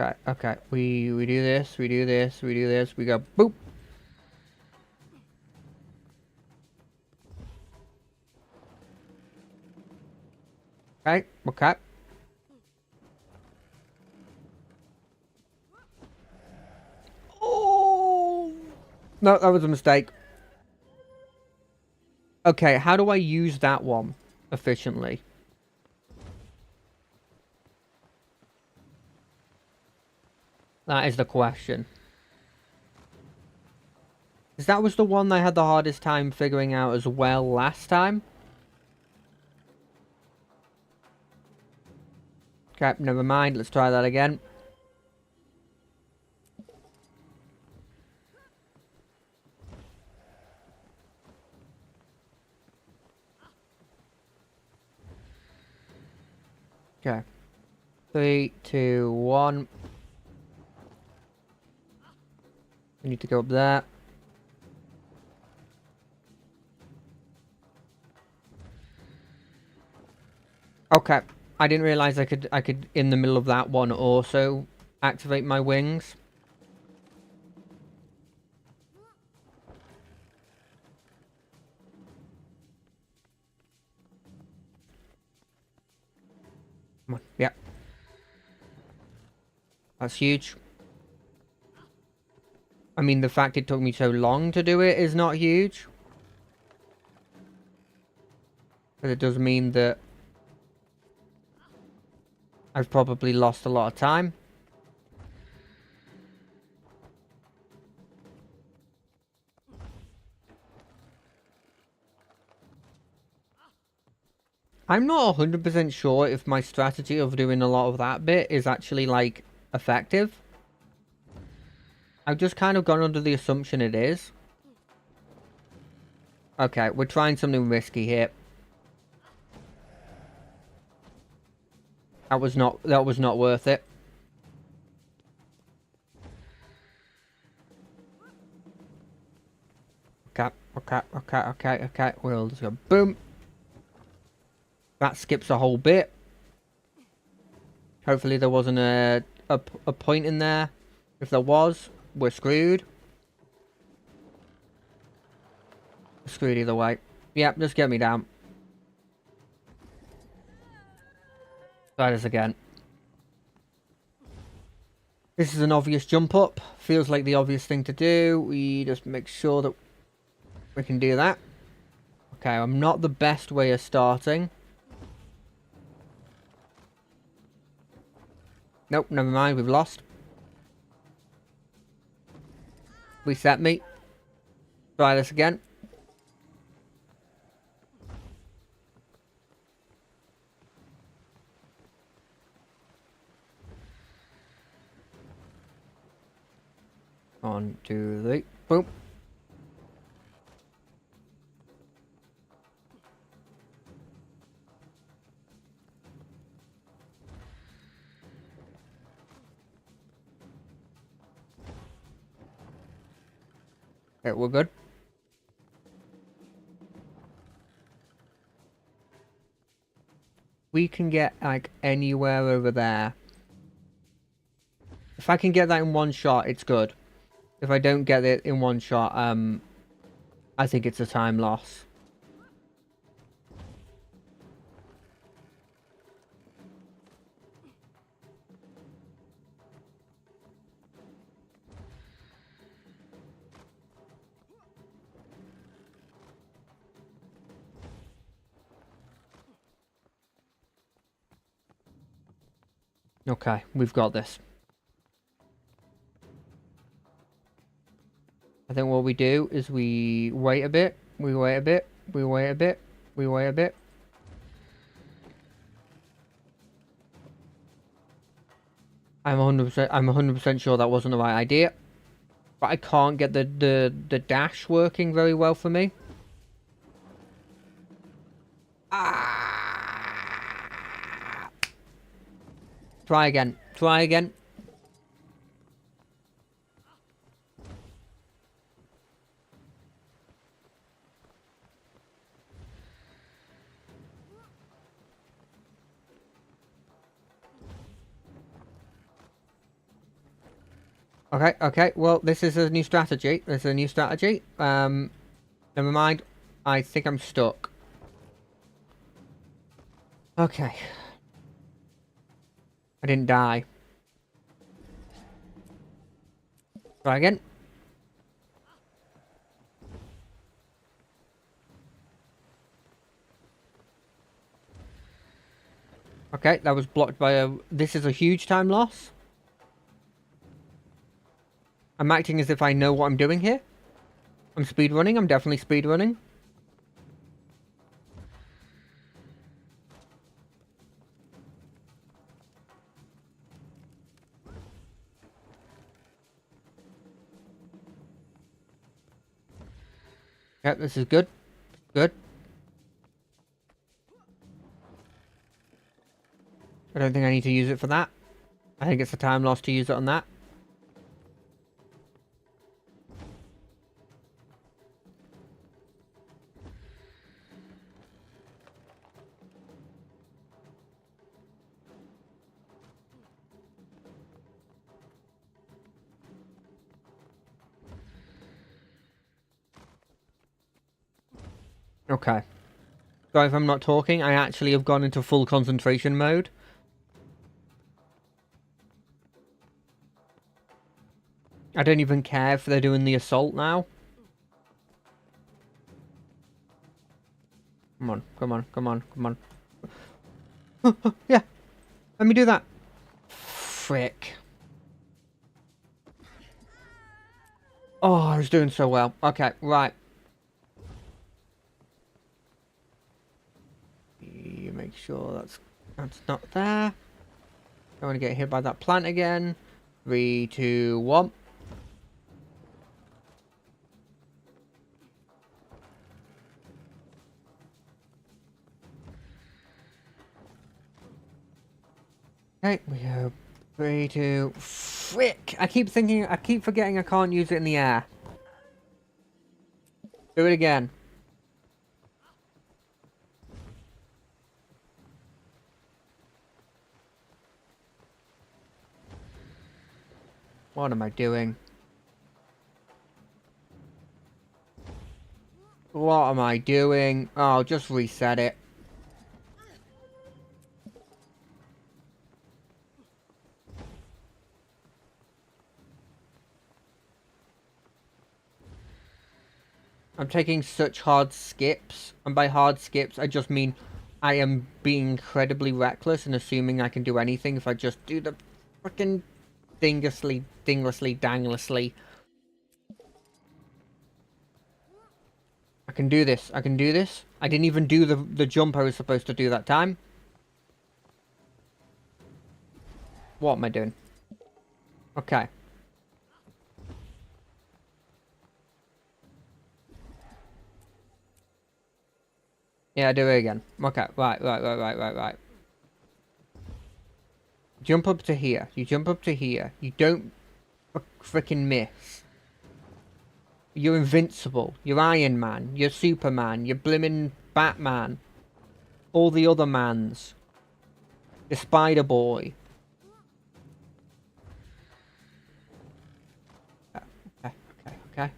Okay, okay. We do this, we do this, we do this, we go boop. Okay, okay. Oh! No, that was a mistake. Okay, how do I use that one efficiently? That is the question. Because that was the one I had the hardest time figuring out as well last time. Okay, never mind. Let's try that again. Okay. 3, 2, 1. We need to go up there. Okay. I didn't realize I could in the middle of that one also activate my wings. Come on. Yep. That's huge. I mean, the fact it took me so long to do it is not huge. But it does mean that I've probably lost a lot of time. I'm not 100% sure if my strategy of doing a lot of that bit is actually, like, effective. I've just kind of gone under the assumption it is. Okay, we're trying something risky here. That was not worth it. Okay. We'll just go boom. That skips a whole bit. Hopefully there wasn't a point in there. If there was, we're screwed. We're screwed either way. Yep, just get me down. Try this again. This is an obvious jump up. Feels like the obvious thing to do. We just make sure that we can do that. Okay, I'm not the best way of starting. Nope, never mind, we've lost. Reset me. Try this again. One, two, three. Boom. Okay, we're good. We can get, like, anywhere over there. If I can get that in one shot, it's good. If I don't get it in one shot, I think it's a time loss. Okay, we've got this. I think what we do is we wait a bit, we wait a bit, we wait a bit, we wait a bit. I'm 100% sure that wasn't the right idea. But I can't get the dash working very well for me. Ah! Try again. Try again. Okay, okay. Well, this is a new strategy. This is a new strategy. Never mind. I think I'm stuck. Okay. I didn't die. Try again. Okay, that was blocked by a... This is a huge time loss. I'm acting as if I know what I'm doing here. I'm speedrunning. I'm definitely speedrunning. Yep, this is good. Good. I don't think I need to use it for that. I think it's a time loss to use it on that. Okay. Sorry if I'm not talking. I actually have gone into full concentration mode. I don't even care if they're doing the assault now. Come on, come on, come on, come on. Yeah. Let me do that. Frick. Oh, I was doing so well. Okay, right. You make sure that's not there. Don't want to get hit by that plant again. 3, 2, 1. Okay, we go 3, 2. Frick! I keep forgetting I can't use it in the air. Do it again. What am I doing? What am I doing? Oh, just reset it. I'm taking such hard skips, and by hard skips, I just mean I am being incredibly reckless and assuming I can do anything if I just do the frickin' dinglessly, danglessly. I can do this. I can do this. I didn't even do the jump I was supposed to do that time. What am I doing? Okay. Yeah, do it again. Okay, right. Jump up to here. You jump up to here. You don't frickin' miss. You're invincible. You're Iron Man. You're Superman. You're blimmin' Batman. All the other mans. You're Spider-Boy.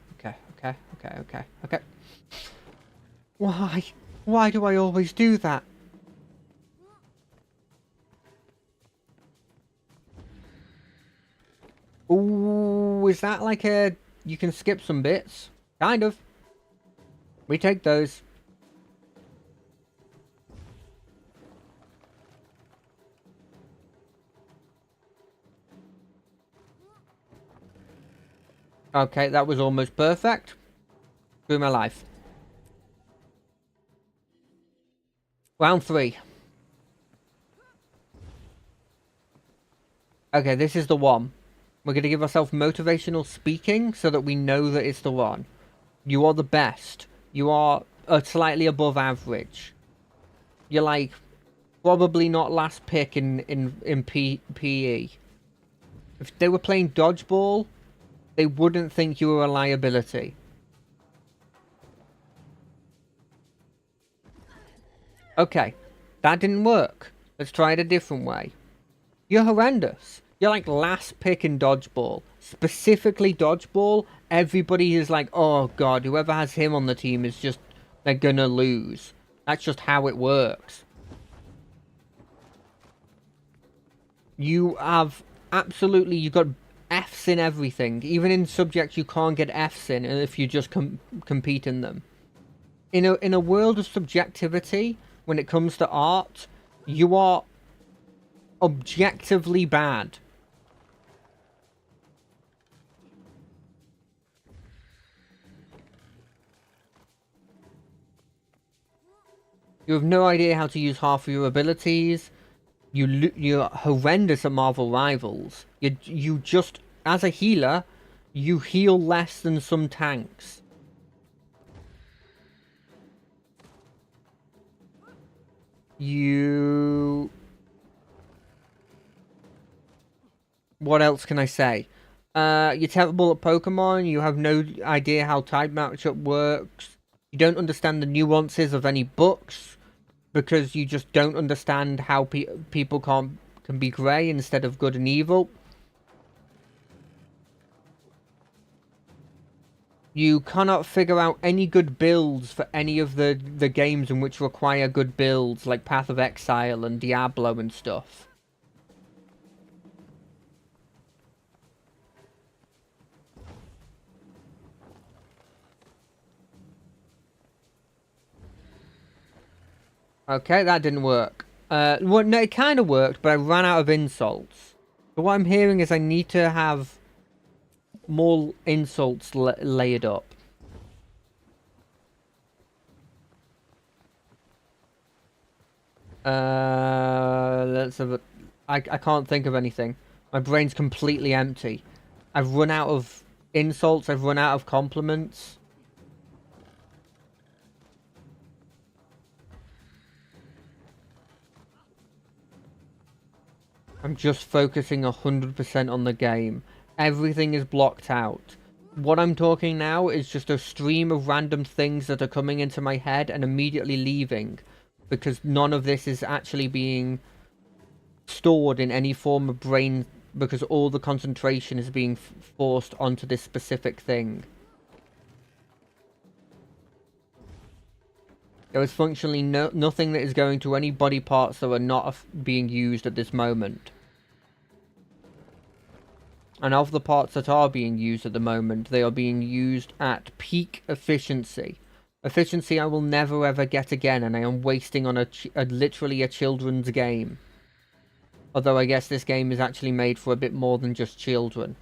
Okay. Why? Why do I always do that? Ooh, is that like a... You can skip some bits? Kind of. We take those. Okay, that was almost perfect. Through my life. Round 3. Okay, this is the one. We're going to give ourselves motivational speaking so that we know that it's the one. You are the best. You are slightly above average. You're like probably not last pick in PE. If they were playing dodgeball, they wouldn't think you were a liability. Okay, that didn't work. Let's try it a different way. You're horrendous. You're like last pick in dodgeball. specifically dodgeball, everybody is like, oh god, whoever has him on the team is just, they're gonna lose. That's just how it works. You have absolutely, you've got Fs in everything. Even in subjects you can't get Fs in if you just compete in them. In a world of subjectivity, when it comes to art, you are objectively bad. You have no idea how to use half of your abilities. You're horrendous at Marvel Rivals. You just, as a healer, you heal less than some tanks. What else can I say? You're terrible at Pokemon. You have no idea how type matchup works. You don't understand the nuances of any books because you just don't understand how people can be grey instead of good and evil. You cannot figure out any good builds for any of the games in which require good builds, like Path of Exile and Diablo and stuff. Okay, that didn't work. Well, no, it kind of worked, but I ran out of insults. But what I'm hearing is I need to have more insults layered up. Let's have a... I can't think of anything. My brain's completely empty. I've run out of insults, I've run out of compliments. I'm just focusing 100% on the game. Everything is blocked out. What I'm talking now is just a stream of random things that are coming into my head and immediately leaving. Because none of this is actually being stored in any form of brain. Because all the concentration is being forced onto this specific thing. There is functionally nothing that is going to any body parts that are not being used at this moment. And of the parts that are being used at the moment, they are being used at peak efficiency. Efficiency I will never ever get again, and I am wasting on literally a children's game. Although I guess this game is actually made for a bit more than just children.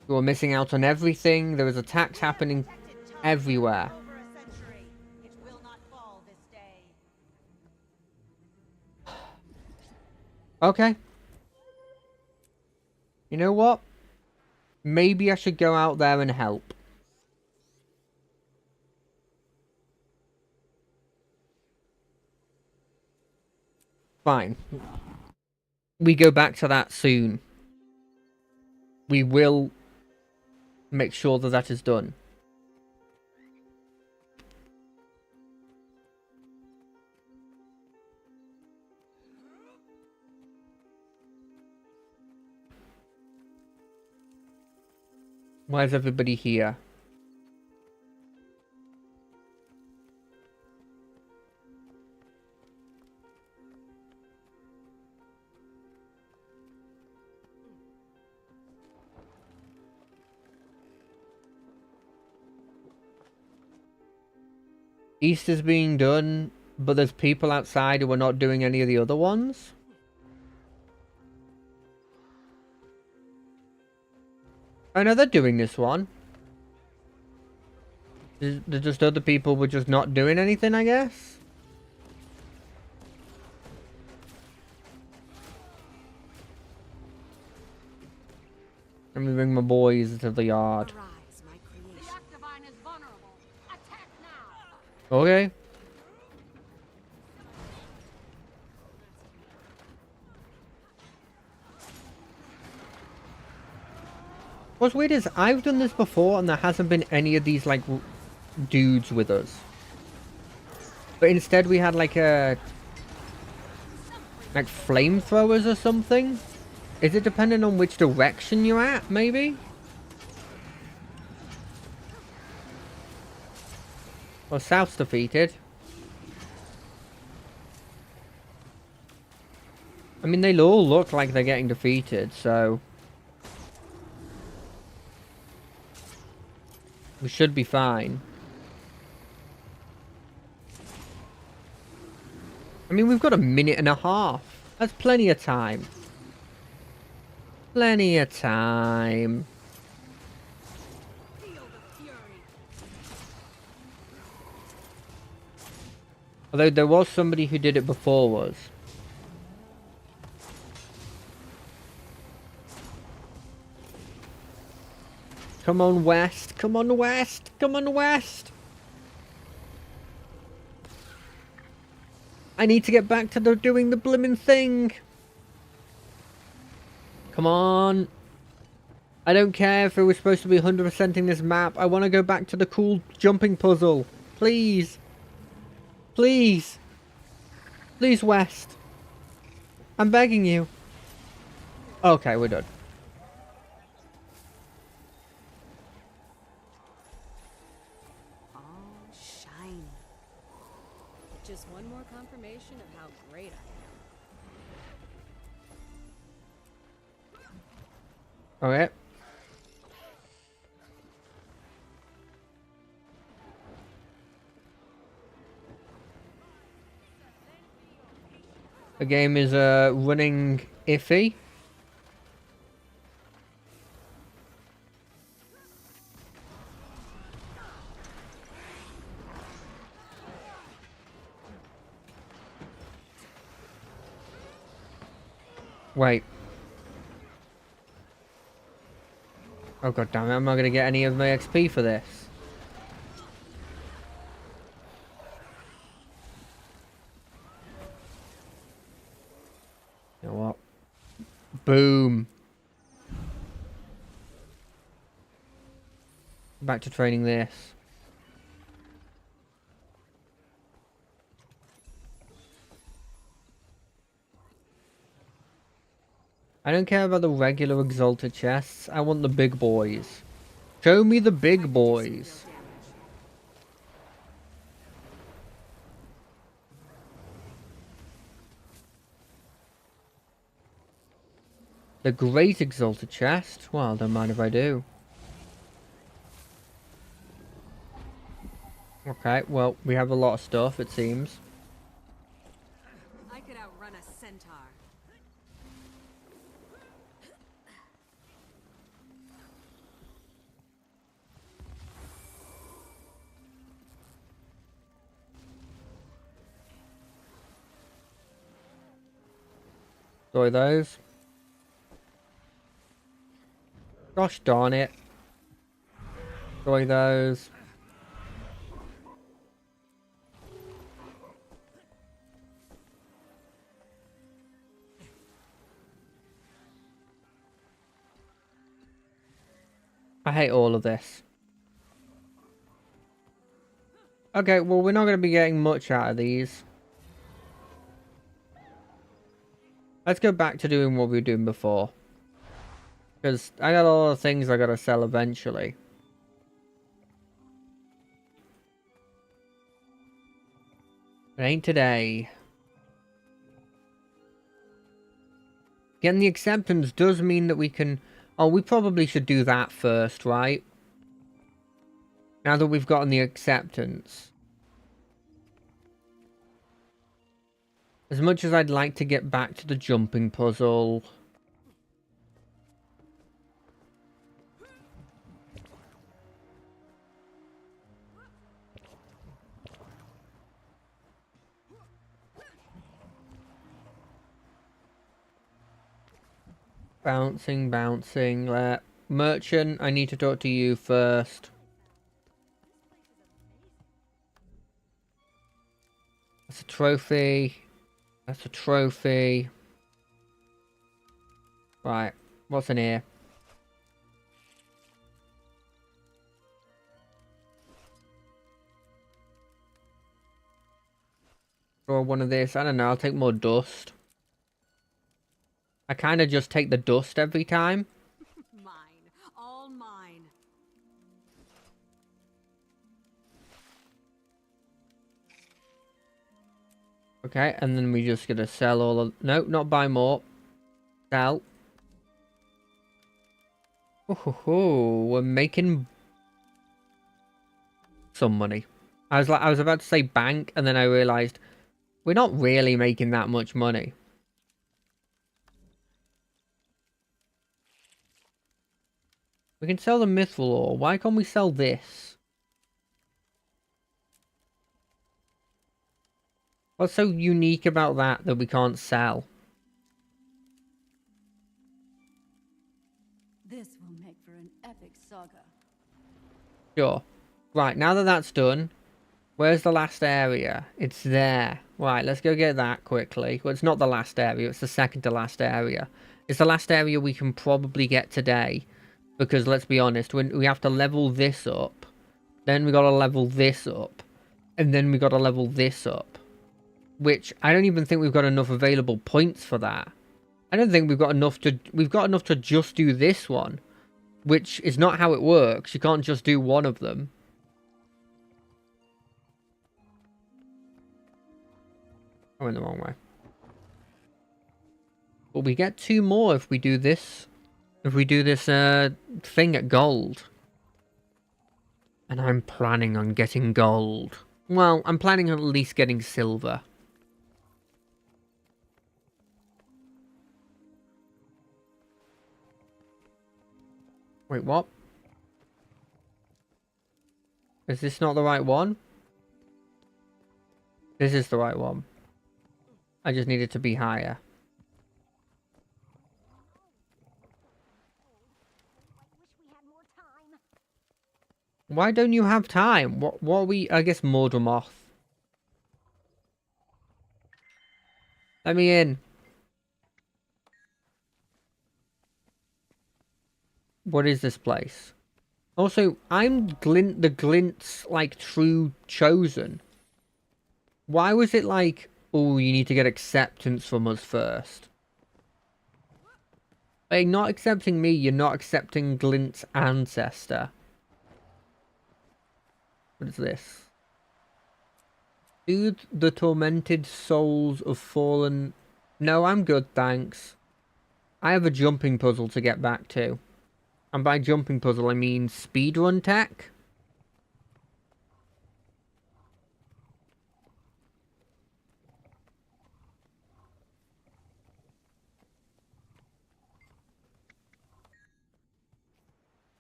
You are missing out on everything. There is attacks happening everywhere. Okay. You know what? Maybe I should go out there and help. Fine. We go back to that soon. We will make sure that that is done. Why is everybody here? Easter's being done, but there's people outside who are not doing any of the other ones? I know they're doing this one. They're just other people were just not doing anything, I guess? Let me bring my boys to the yard. Arise, my creation. The Octavine is vulnerable. Attack now! Okay. What's weird is I've done this before and there hasn't been any of these like dudes with us. But instead we had like a Like flamethrowers or something? Is it dependent on which direction you're at, maybe? Well, South's defeated. I mean, they all look like they're getting defeated, so... we should be fine. I mean, we've got a minute and a half. That's plenty of time. Plenty of time. Feel the fury. Although there was somebody who did it before us. Come on, West. Come on, West. Come on, West. I need to get back to doing the blimmin' thing. Come on. I don't care if we were supposed to be 100%ing this map. I want to go back to the cool jumping puzzle. Please. Please. Please, West. I'm begging you. Okay, we're done. All shiny. Just one more confirmation of how great I am. Okay. The game is running iffy. Wait. Oh god damn it, I'm not gonna get any of my XP for this. You know what? Boom. Back to training this. I don't care about the regular Exalted chests. I want the big boys. Show me the big boys. The Great Exalted chest? Well, don't mind if I do. Okay, well, we have a lot of stuff, it seems. I could outrun a centaur. Enjoy those. Gosh darn it. Enjoy those. I hate all of this. Okay, well, we're not going to be getting much out of these. Let's go back to doing what we were doing before. Because I got a lot of things I got to sell eventually. It ain't today. Getting the acceptance does mean that we can... Oh, we probably should do that first, right? Now that we've gotten the acceptance. As much as I'd like to get back to the jumping puzzle... Bouncing, bouncing. Merchant, I need to talk to you first. That's a trophy. That's a trophy. Right, what's in here? Or one of this. I don't know, I'll take more dust. I kind of just take the dust every time. Mine. All mine. Okay, and then we're just gonna sell all of... No, not buy more. Sell. Oh, we're making some money. I was about to say bank, and then I realized we're not really making that much money. We can sell the mithril ore. Why can't we sell this? What's so unique about that we can't sell? This will make for an epic saga. Sure. Right, now that that's done, where's the last area? It's there. Right, let's go get that quickly. Well, it's not the last area, it's the second to last area. It's the last area we can probably get today. Because let's be honest, when we have to level this up, then we gotta level this up, and then we gotta level this up. Which, I don't even think we've got enough available points for that. I don't think we've got enough to just do this one. Which is not how it works. You can't just do one of them. I went the wrong way. But we get 2 more if we do this. If we do this thing at gold. And I'm planning on getting gold. Well, I'm planning on at least getting silver. Wait, what? Is this not the right one? This is the right one. I just need it to be higher. Why don't you have time? What are we... I guess Mordramoth. Let me in. What is this place? Also, I'm the Glint's, like, true chosen. Why was it like, oh, you need to get acceptance from us first? By not accepting me, you're not accepting Glint's ancestor. What is this? Soothe the tormented souls of fallen... No, I'm good, thanks. I have a jumping puzzle to get back to. And by jumping puzzle, I mean speedrun tech.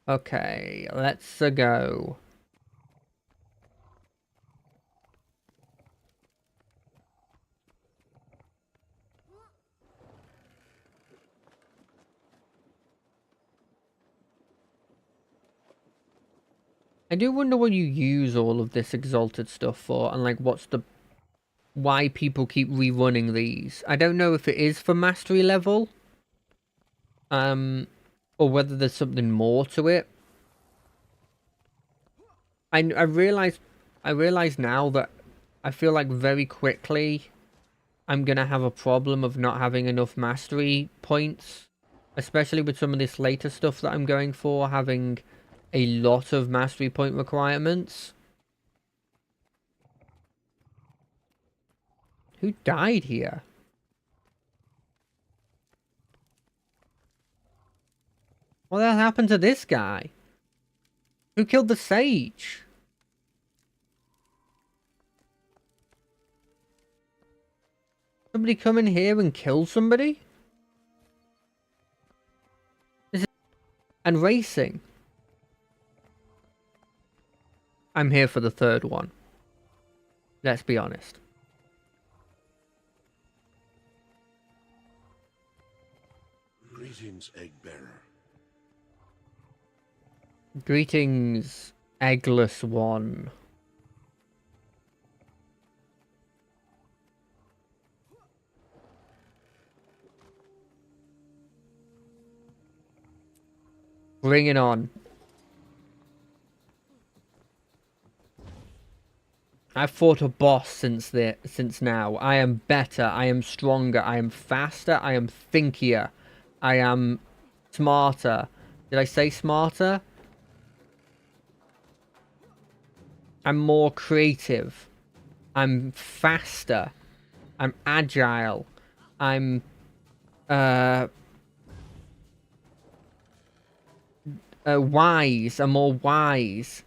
Okay, let's go. I do wonder what you use all of this exalted stuff for, and like what's the... why people keep rerunning these. I don't know if it is for mastery level. Or whether there's something more to it. I realize now that I feel like very quickly I'm gonna have a problem of not having enough mastery points. Especially with some of this later stuff that I'm going for, having a lot of mastery point requirements. Who died here? What the hell happened to this guy? Who killed the sage? Somebody come in here and kill somebody? And racing. I'm here for the third one. Let's be honest. Greetings, Egg Bearer. Greetings, Eggless One. Bring it on. I've fought a boss since now. I am better, I am stronger, I am faster, I am thinkier. I am smarter. Did I say smarter? I'm more creative. I'm faster. I'm agile. I'm wise. I'm more wise.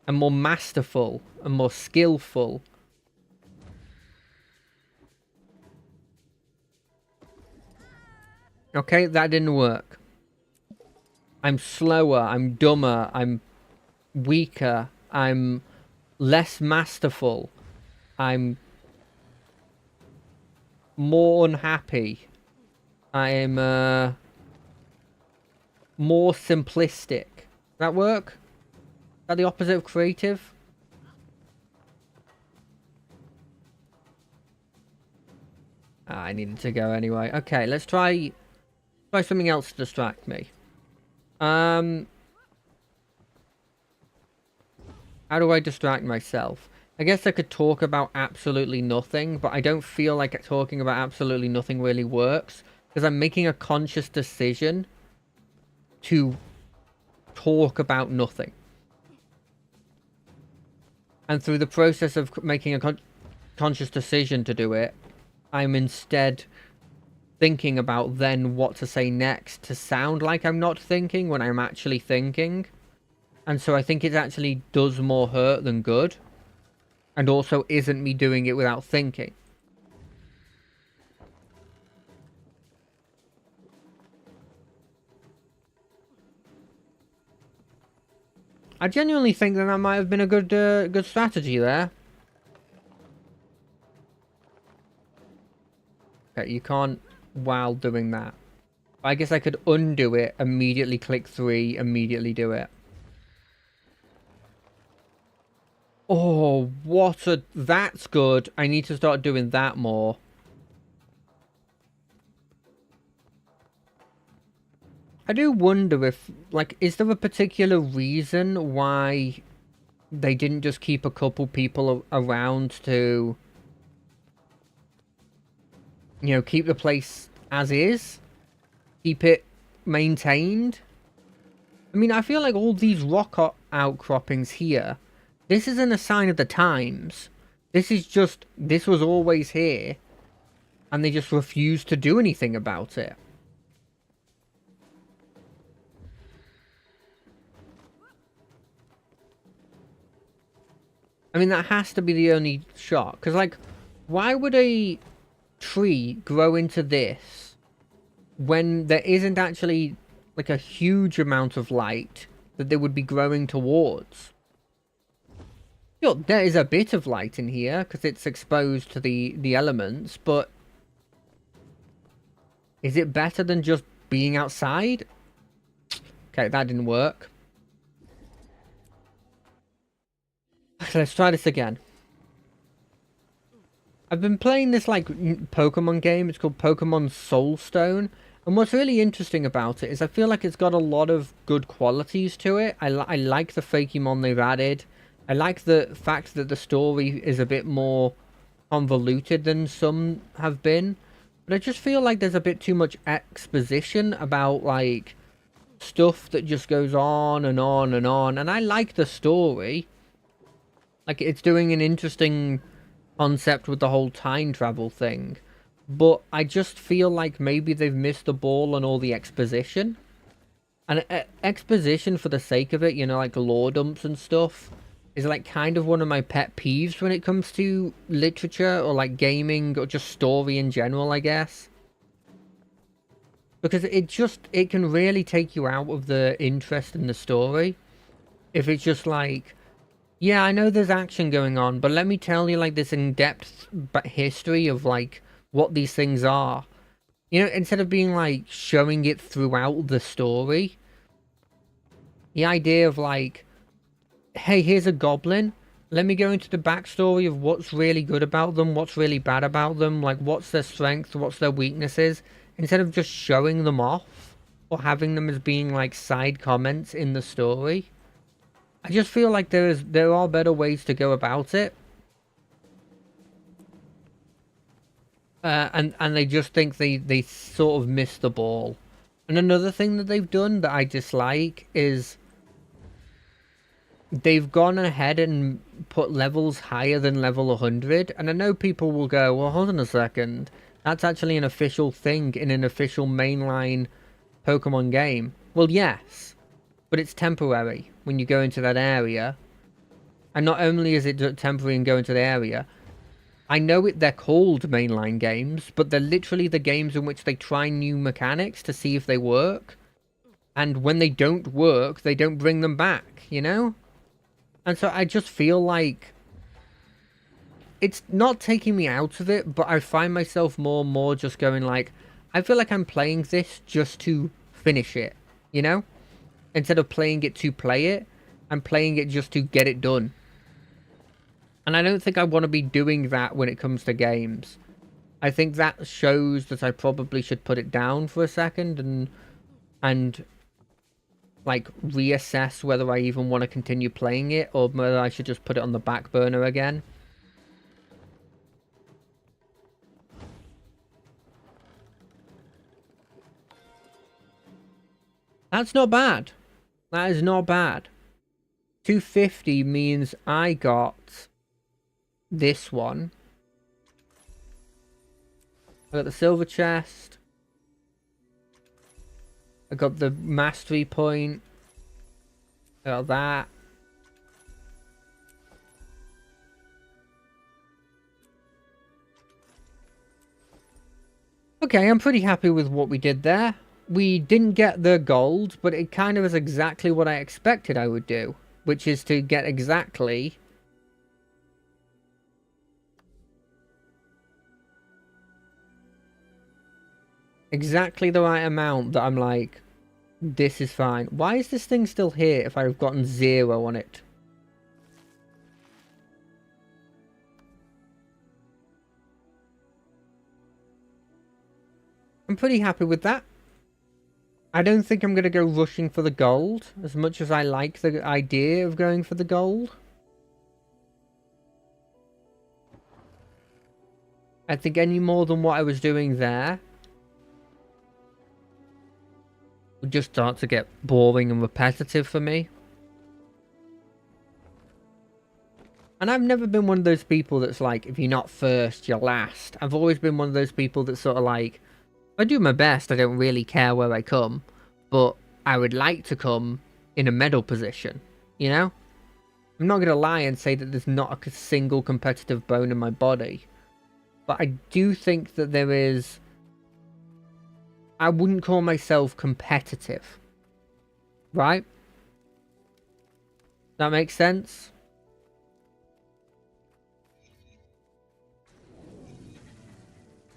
I'm more masterful. I'm more skillful. Okay, that didn't work. I'm slower. I'm dumber. I'm weaker. I'm less masterful. I'm more unhappy. I am more simplistic. Does that work? Is that the opposite of creative? I needed to go anyway. Okay, let's try something else to distract me. How do I distract myself? I guess I could talk about absolutely nothing, but I don't feel like talking about absolutely nothing really works, because I'm making a conscious decision to talk about nothing. And through the process of making a conscious decision to do it, I'm instead thinking about then what to say next to sound like I'm not thinking when I'm actually thinking. And so I think it actually does more hurt than good. And also isn't me doing it without thinking. I genuinely think that might have been a good strategy there. Okay, you can't while doing that. I guess I could undo it, immediately click 3, immediately do it. Oh, that's good. I need to start doing that more. I do wonder if, like, is there a particular reason why they didn't just keep a couple people around to, you know, keep the place as is? Keep it maintained? I mean, I feel like all these rock outcroppings here, this isn't a sign of the times. This is just, this was always here. And they just refused to do anything about it. I mean, that has to be the only shot. Because, like, why would a tree grow into this when there isn't actually, like, a huge amount of light that they would be growing towards? You know, there is a bit of light in here because it's exposed to the elements, but is it better than just being outside? Okay, that didn't work. Let's try this again. I've been playing this, like, Pokemon game. It's called Pokemon Soulstone. And what's really interesting about it is I feel like it's got a lot of good qualities to it. I like the Fakemon they've added. I like the fact that the story is a bit more convoluted than some have been. But I just feel like there's a bit too much exposition about, like, stuff that just goes on and on and on. And I like the story. Like, it's doing an interesting concept with the whole time travel thing. But I just feel like maybe they've missed the ball on all the exposition. And exposition for the sake of it, you know, like lore dumps and stuff, is like kind of one of my pet peeves when it comes to literature or like gaming or just story in general, I guess. Because it can really take you out of the interest in the story. If it's just like, yeah, I know there's action going on, but let me tell you like this in-depth history of like what these things are. You know, instead of being like showing it throughout the story. The idea of like, hey, here's a goblin. Let me go into the backstory of what's really good about them, what's really bad about them, like what's their strengths, what's their weaknesses, instead of just showing them off or having them as being like side comments in the story. I just feel like there are better ways to go about it. and they just think they sort of missed the ball. And another thing that they've done that I dislike is they've gone ahead and put levels higher than level 100. And I know people will go, well, hold on a second. That's actually an official thing in an official mainline Pokemon game. Well, yes, but it's temporary when you go into that area. And not only is it temporary and go into the area, I know they're called mainline games, but they're literally the games in which they try new mechanics to see if they work. And when they don't work, they don't bring them back, you know? And so I just feel like it's not taking me out of it, but I find myself more and more just going like, I feel like I'm playing this just to finish it, you know? Instead of playing it to play it, I'm playing it just to get it done. And I don't think I want to be doing that when it comes to games. I think that shows that I probably should put it down for a second and like reassess whether I even want to continue playing it or whether I should just put it on the back burner again. That's not bad. That is not bad. 250 means I got this one. I got the silver chest. I got the mastery point. I got that. Okay, I'm pretty happy with what we did there. We didn't get the gold, but it kind of is exactly what I expected I would do, which is to get exactly the right amount that I'm like, this is fine. Why is this thing still here if I've gotten 0 on it? I'm pretty happy with that. I don't think I'm going to go rushing for the gold, as much as I like the idea of going for the gold. I think any more than what I was doing there would just start to get boring and repetitive for me. And I've never been one of those people that's like, if you're not first, you're last. I've always been one of those people that's sort of like, I do my best, I don't really care where I come, but I would like to come in a medal position, you know? I'm not going to lie and say that there's not a single competitive bone in my body, but I do think that there is... I wouldn't call myself competitive, right? That makes sense?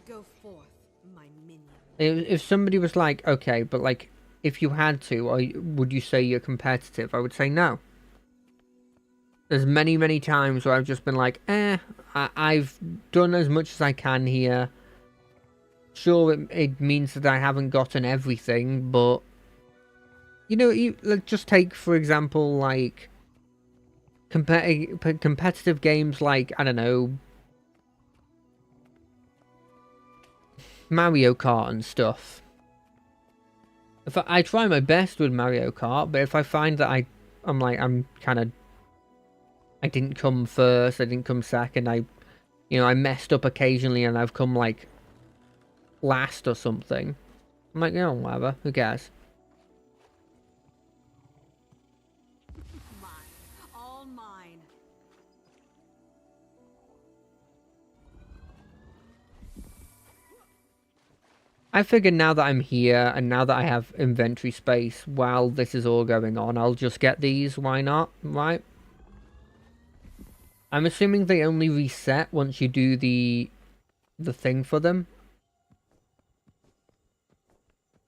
Go forth, my minion. If somebody was like, okay, but like, if you had to, or would you say you're competitive? I would say no. There's many, many times where I've just been like, I've done as much as I can here. Sure, it means that I haven't gotten everything, but... You know, let's just take, for example, like... competitive games like, I don't know... Mario Kart and stuff. If I try my best with Mario Kart, but if I find that I'm kind of... I didn't come first, I didn't come second, I messed up occasionally and I've come, like, last or something. I'm like, oh, whatever, who cares? Mine. All mine. I figured now that I'm here, and now that I have inventory space while this is all going on, I'll just get these, why not, right? I'm assuming they only reset once you do the thing for them.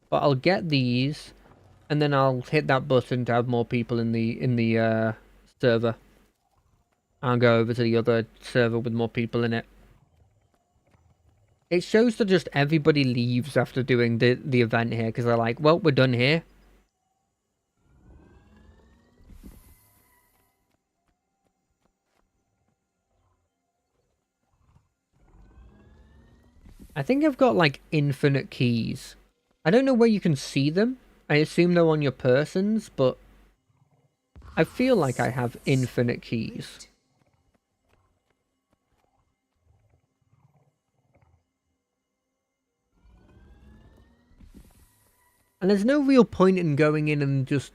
But I'll get these, and then I'll hit that button to have more people in the server. I'll go over to the other server with more people in it. It shows that just everybody leaves after doing the event here, because they're like, well, we're done here. I think I've got like infinite keys. I don't know where you can see them. I assume they're on your persons, but I feel like I have infinite keys. And there's no real point in going in and just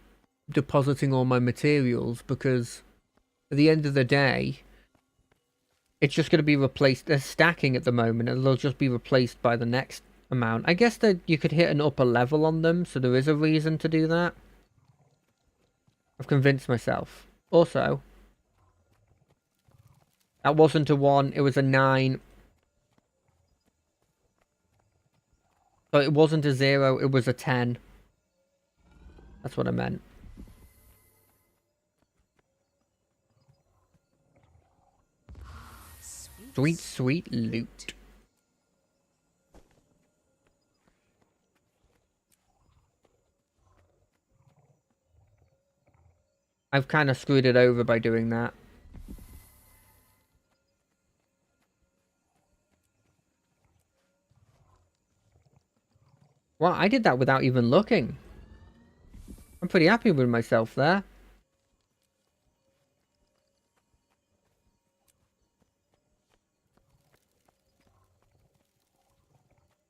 depositing all my materials, because at the end of the day, it's just going to be replaced. They're stacking at the moment, and they'll just be replaced by the next amount. I guess that you could hit an upper level on them, so there is a reason to do that. I've convinced myself. Also, that wasn't a 1, it was a 9. So it wasn't a 0, it was a 10. That's what I meant. Sweet, sweet loot. I've kind of screwed it over by doing that. Well, I did that without even looking. I'm pretty happy with myself there.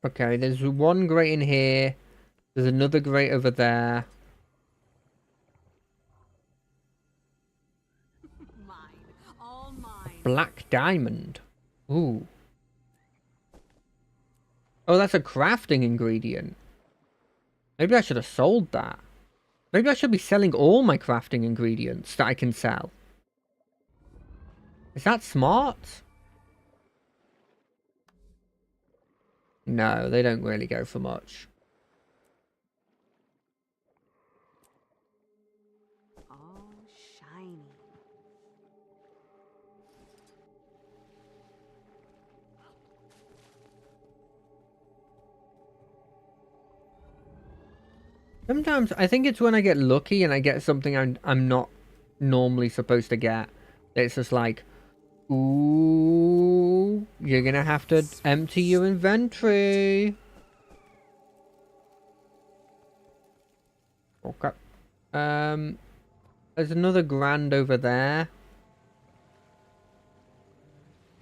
Okay, there's one grate in here. There's another grate over there. Mine. All mine. Black diamond. Ooh. Oh, that's a crafting ingredient. Maybe I should have sold that. Maybe I should be selling all my crafting ingredients that I can sell. Is that smart? No, they don't really go for much. All shiny. Sometimes I think it's when I get lucky and I get something I'm not normally supposed to get. It's just like, ooh, you're gonna have to empty your inventory. Okay. There's another grand over there.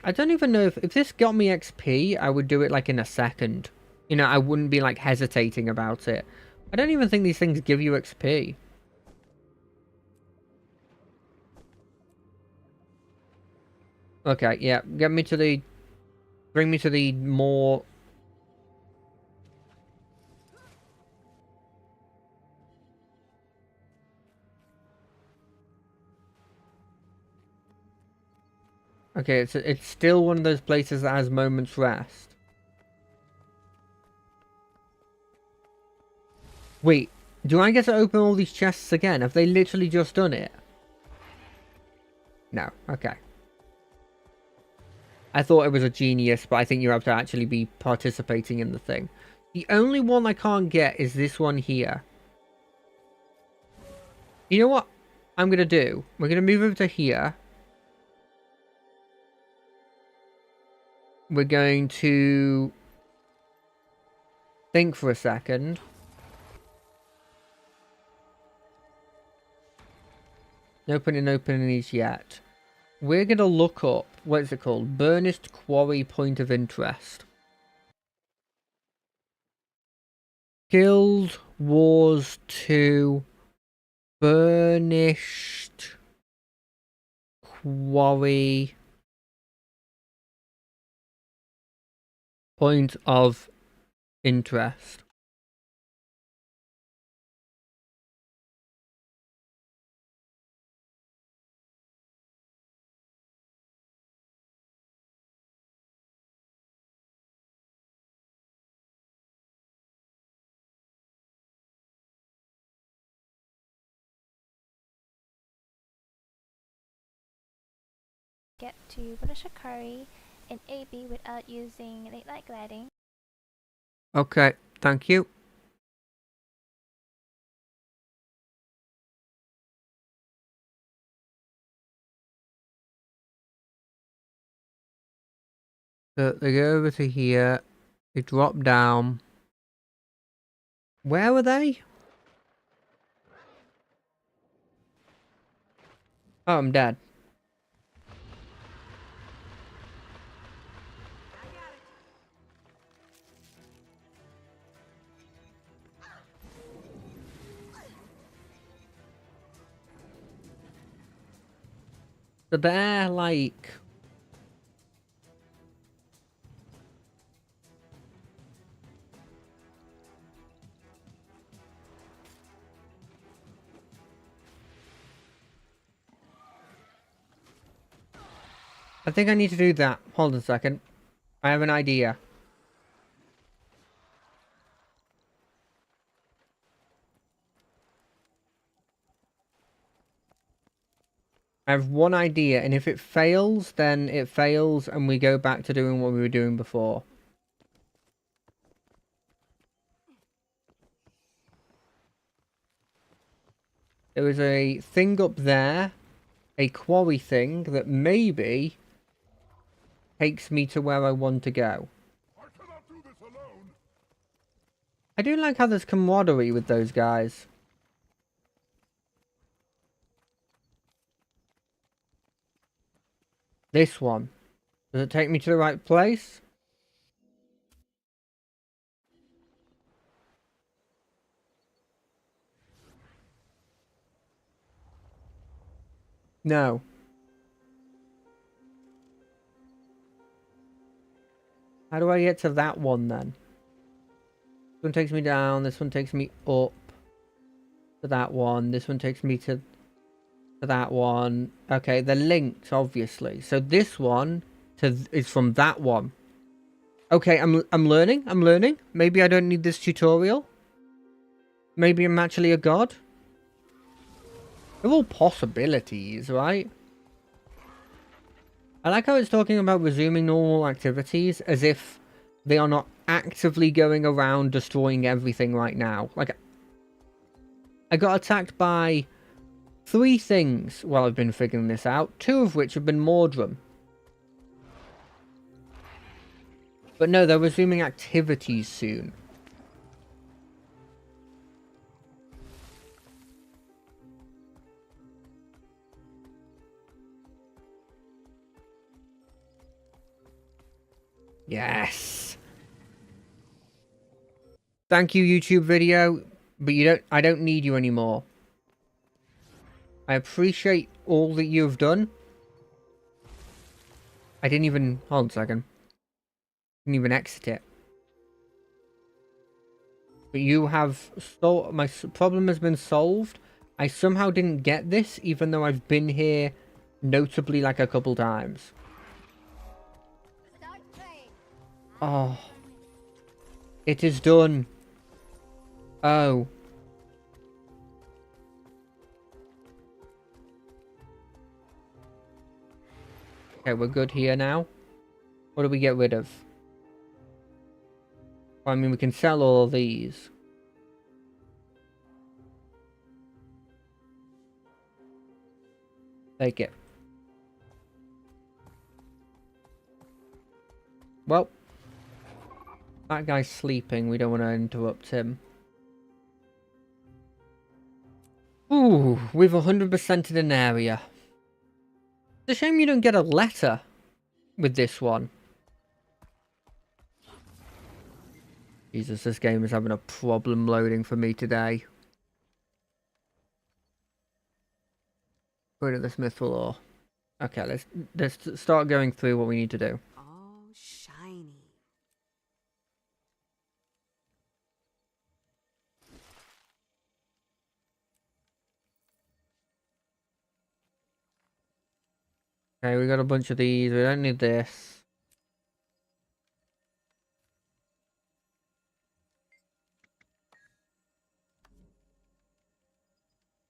I don't even know if this got me XP, I would do it like in a second. You know, I wouldn't be like hesitating about it. I don't even think these things give you XP. Okay, yeah, bring me to the more... Okay, it's still one of those places that has moments rest. Wait, do I get to open all these chests again? Have they literally just done it? No, okay. I thought it was a genius, but I think you have to actually be participating in the thing. The only one I can't get is this one here. You know what I'm going to do? We're going to move over to here. We're going to think for a second. Opening these yet. We're going to look up, what is it called? Burnished Quarry Point of Interest. Guild Wars 2 Burnished Quarry Point of Interest. Get to Bunashakari in AB without using late light gliding. Okay, thank you. So they go over to here. They dropped down. Where were they? Oh, I'm dead. So they're like... I think I need to do that. Hold on a second. I have an idea. I have one idea, and if it fails, then it fails, and we go back to doing what we were doing before. There is a thing up there, a quarry thing, that maybe takes me to where I want to go. I cannot do this alone. I do like how there's camaraderie with those guys. This one. Does it take me to the right place? No. How do I get to that one then? This one takes me down, this one takes me up to that one, this one takes me to that one. Okay, they're linked, obviously. So this one is from that one. Okay, I'm learning. Maybe I don't need this tutorial. Maybe I'm actually a god. They're all possibilities, right? I like how it's talking about resuming normal activities as if they are not actively going around destroying everything right now. Like, I got attacked by 3 things while I've been figuring this out, 2 of which have been Mordrum. But no, they're resuming activities soon. Yes. Thank you, YouTube video, but I don't need you anymore. I appreciate all that you have done. I didn't even... Hold on a second. Didn't even exit it. But you have... My problem has been solved. I somehow didn't get this, even though I've been here notably like a couple times. Oh. It is done. Oh. Okay, we're good here now. What do we get rid of? Well, I mean, we can sell all of these. Take it. Well. That guy's sleeping. We don't want to interrupt him. Ooh, we've 100%ed an area. It's a shame you don't get a letter with this one. Jesus, this game is having a problem loading for me today. Go to the Smithful ore. Okay, let's start going through what we need to do. All shiny. Okay, we got a bunch of these. We don't need this.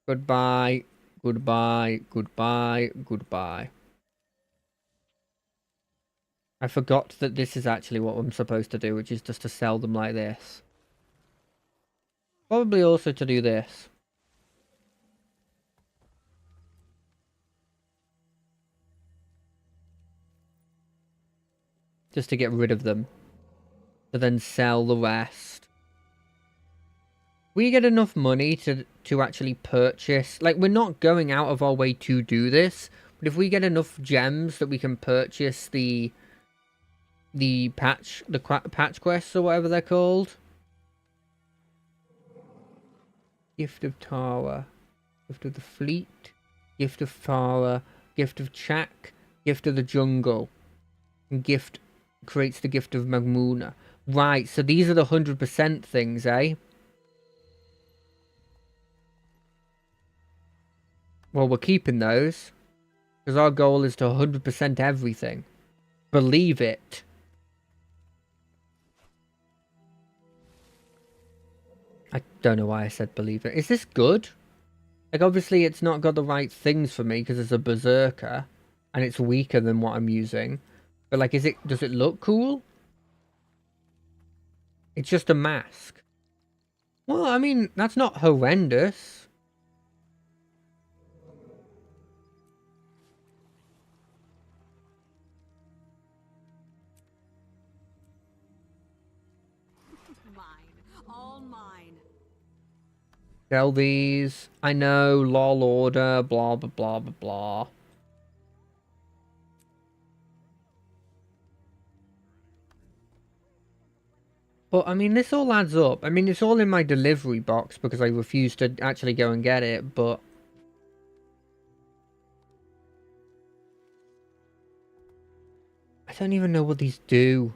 Goodbye. Goodbye. Goodbye. Goodbye. I forgot that this is actually what I'm supposed to do, which is just to sell them like this. Probably also to do this. Just to get rid of them. to then sell the rest. We get enough money to actually purchase, like, we're not going out of our way to do this, but if we get enough gems that we can purchase the patch quests or whatever they're called. Gift of Tara, Gift of the Fleet, Gift of Farah, Gift of Chak, Gift of the Jungle, and Gift creates the Gift of Magmuna. Right, so these are the 100% things, eh? Well, we're keeping those, because our goal is to 100% everything. Believe it. I don't know why I said believe it. Is this good? Like, obviously it's not got the right things for me, because it's a Berserker, and it's weaker than what I'm using. But, like, does it look cool? It's just a mask. Well, I mean, that's not horrendous. All mine. Sell these. I know, lol order, blah, blah, blah, blah, blah. But, I mean, this all adds up. I mean, it's all in my delivery box because I refused to actually go and get it, but... I don't even know what these do.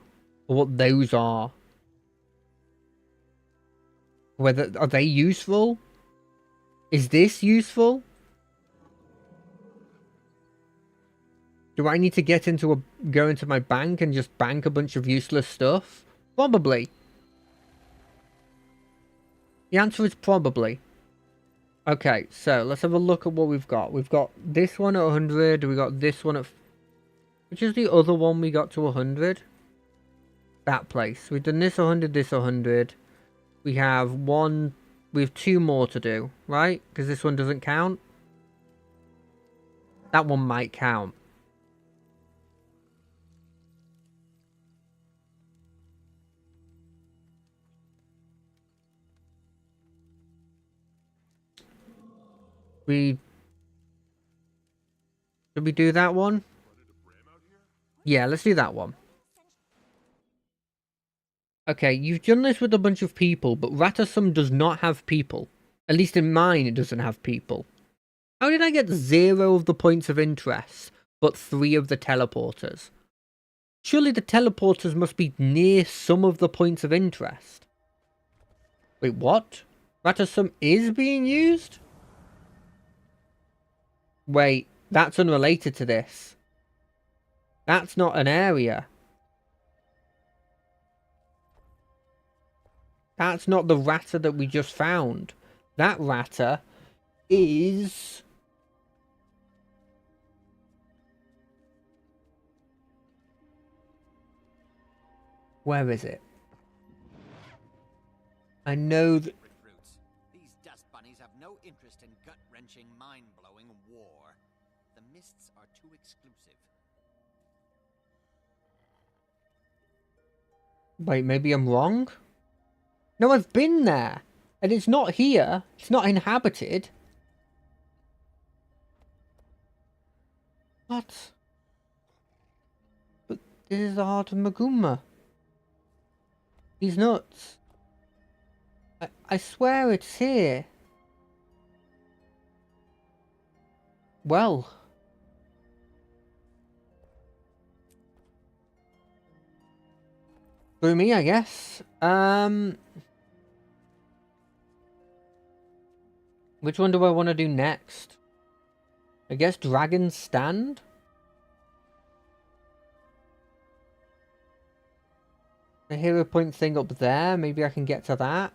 Or what those are. Whether... Are they useful? Is this useful? Do I need to go into my bank and just bank a bunch of useless stuff? Probably. The answer is probably. Okay, so let's have a look at what we've got. We've got this one at 100. We got this one at... Which is the other one we got to 100? That place. We've done this 100, this 100. We have one... We have two more to do, right? Because this one doesn't count. That one might count. Should we do that one? Yeah, let's do that one. Okay, you've done this with a bunch of people, but Ratasum does not have people. At least in mine, it doesn't have people. How did I get 0 of the points of interest, but 3 of the teleporters? Surely the teleporters must be near some of the points of interest. Wait, what? Ratasum is being used? Wait, that's unrelated to this. That's not an area. That's not the Ratta that we just found. That Ratta is... Where is it? I know that... Recruits. These dust bunnies have no interest in gut-wrenching, mind-blowing war. The mists are too exclusive. Wait, maybe I'm wrong? No, I've been there. And it's not here. It's not inhabited. What? But this is the heart of Maguma. He's nuts. I swear it's here. Well. Through me, I guess. Which one do I want to do next? I guess Dragon's Stand? The hero point thing up there. Maybe I can get to that.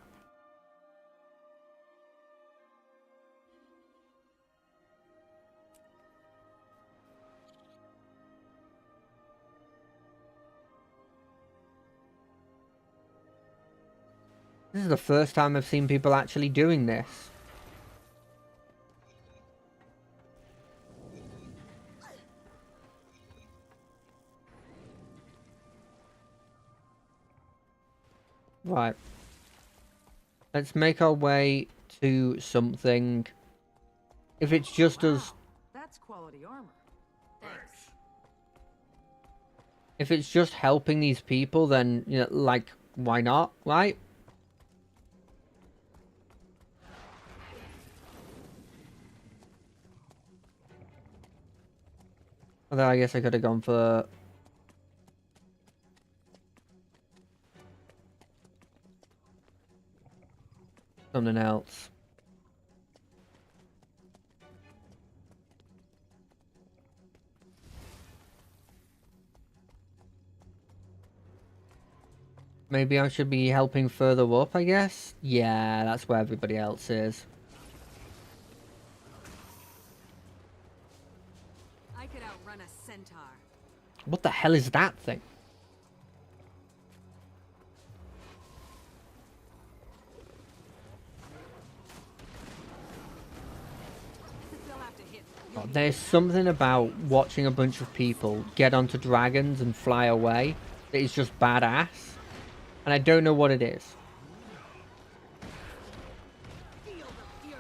This is the first time I've seen people actually doing this. Right. Let's make our way to something. If it's just us, That's quality armor. Thanks. if it's just helping these people, then you know, like, why not, right? Although I guess I could have gone for something else. Maybe I should be helping further up, I guess? Yeah, that's where everybody else is. I could outrun a centaur. What the hell is that thing? They'll have to hit. Oh, there's something about watching a bunch of people get onto dragons and fly away that is just badass. And I don't know what it is. Feel the fury.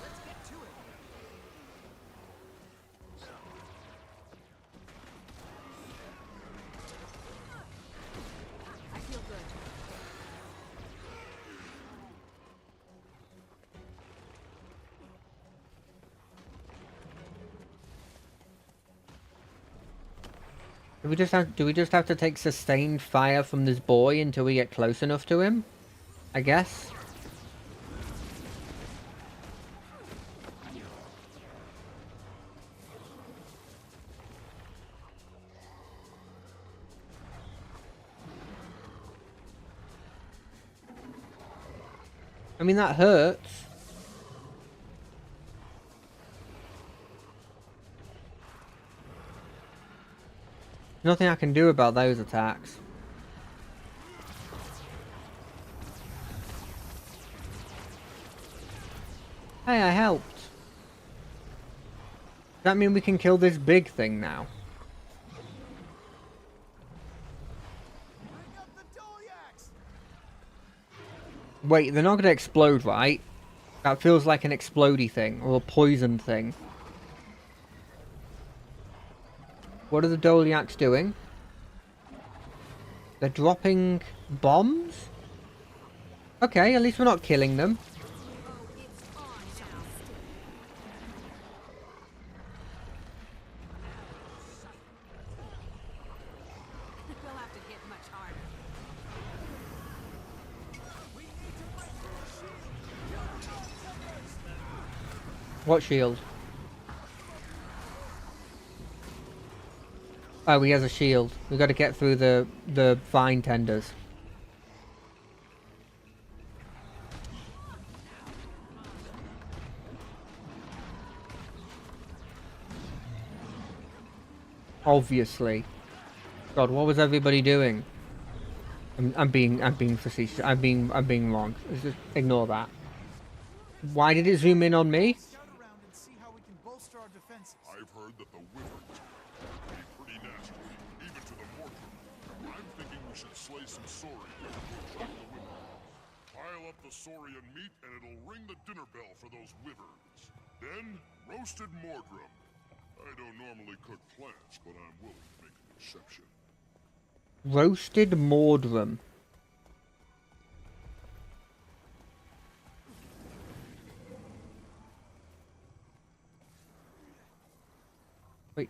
Let's get to it. I feel good. Do we just have to take sustained fire from this boy until we get close enough to him? I guess. I mean, that hurts. Nothing I can do about those attacks. Hey, I helped. Does that mean we can kill this big thing now? Bring up the Doliacs! Wait, they're not gonna explode, right? That feels like an explodey thing, or a poison thing. What are the Doliacs doing? They're dropping bombs? Okay, at least we're not killing them. Oh, it's on now. They'll have to hit much harder. What shield? Oh, he has a shield. We've got to get through the vine tenders. Obviously. God, what was everybody doing? I'm being facetious. I'm being wrong. Just ignore that. Why did it zoom in on me? Scout around and see how we can bolster our defenses. I've heard that the wyverns can be pretty nasty, even to the mortar. I'm thinking we should slay some saurian and cook the wyvern. Pile up the saurian meat and it'll ring the dinner bell for those wyverns. Then, roasted mordrum. I don't normally cook plants, but I'm willing to make an exception. Roasted Mordrum. Wait.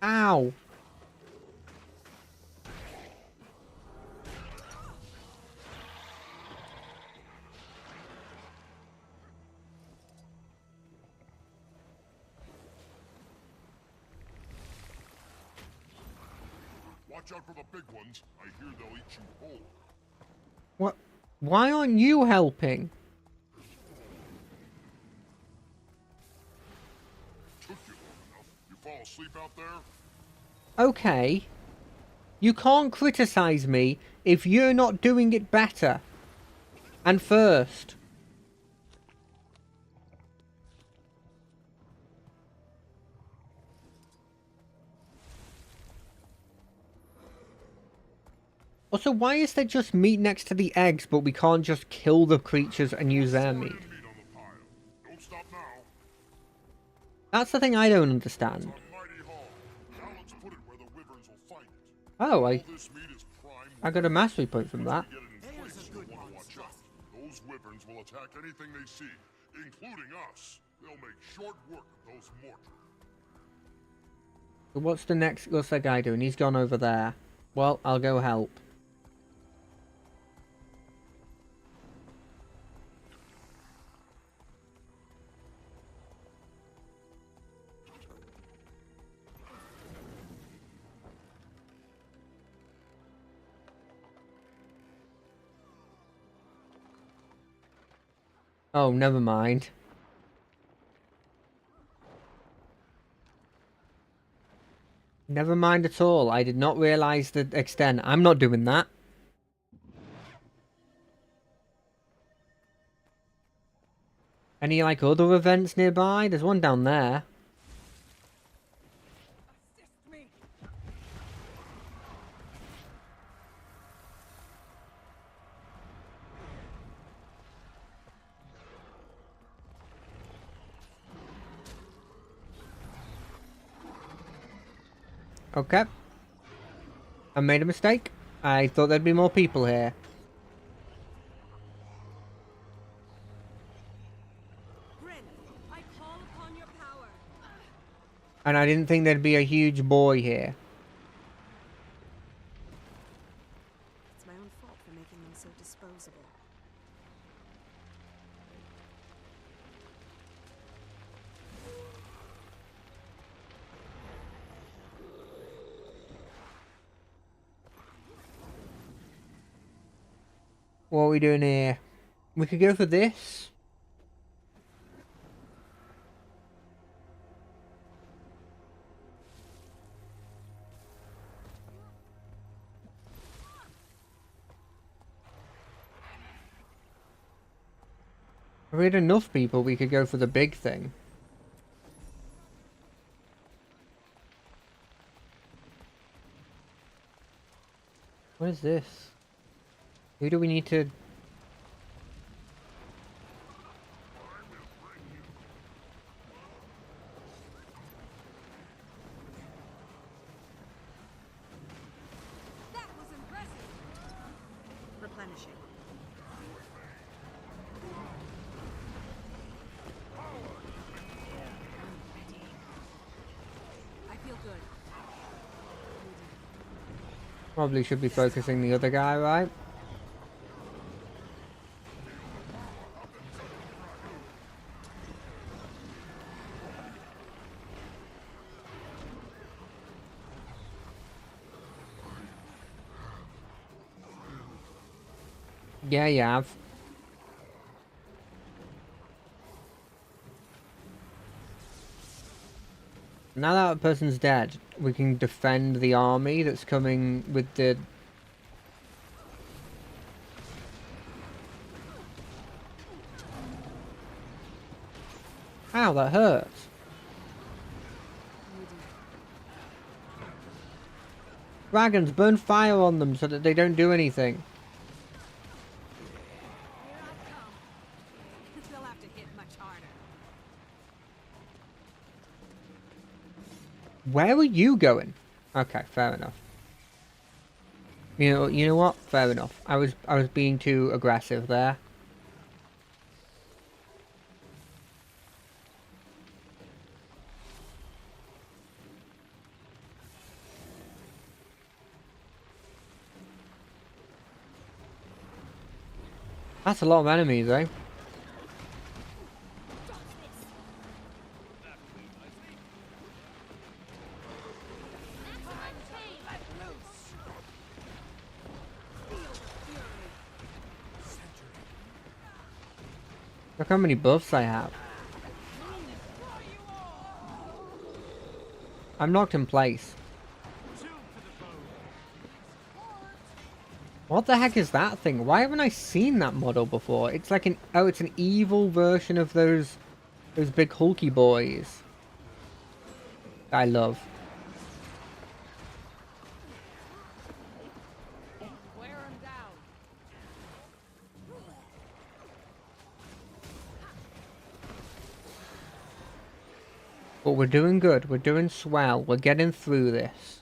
Ow. Watch out for the big ones. I hear they'll eat you whole. What? Why aren't you helping? asleep out there? Okay. You can't criticize me if you're not doing it better. And first. Also, why is there just meat next to the eggs, but we can't just kill the creatures and use their meat? Meat on the pile. Don't stop now. That's the thing I don't understand. It's a mighty haul. Now let's put it where the wyverns will find it. Oh, All this meat is prime. I got a mastery point from that. Get it in place, you'll want to watch out. Those wyverns will attack anything they see, including us. They'll make short work of those mortars. What's that guy doing? He's gone over there. Well, I'll go help. Oh, never mind. Never mind at all. I did not realize the extent. I'm not doing that. Any, like, other events nearby? There's one down there. Okay. I made a mistake. I thought there'd be more people here. Bryn, I call upon your power. And I didn't think there'd be a huge boy here. It's my own fault for making them so disposable. What are we doing here? We could go for this. If we had enough people, we could go for the big thing. What is this? Who do we need to... That was impressive. Replenishing. I feel good. Probably should be focusing the other guy, right? Yeah, you have. Now that a person's dead, we can defend the army that's coming with the... Ow, that hurts. Dragons, burn fire on them so that they don't do anything. They'll have to hit much harder. Where were you going? Okay, fair enough. You know what? Fair enough. I was being too aggressive there. That's a lot of enemies, eh? Look how many buffs I have. I'm knocked in place. What the heck is that thing? Why haven't I seen that model before? It's like it's an evil version of those big hulky boys. I love. Wear 'em down. But we're doing good. We're doing swell. We're getting through this.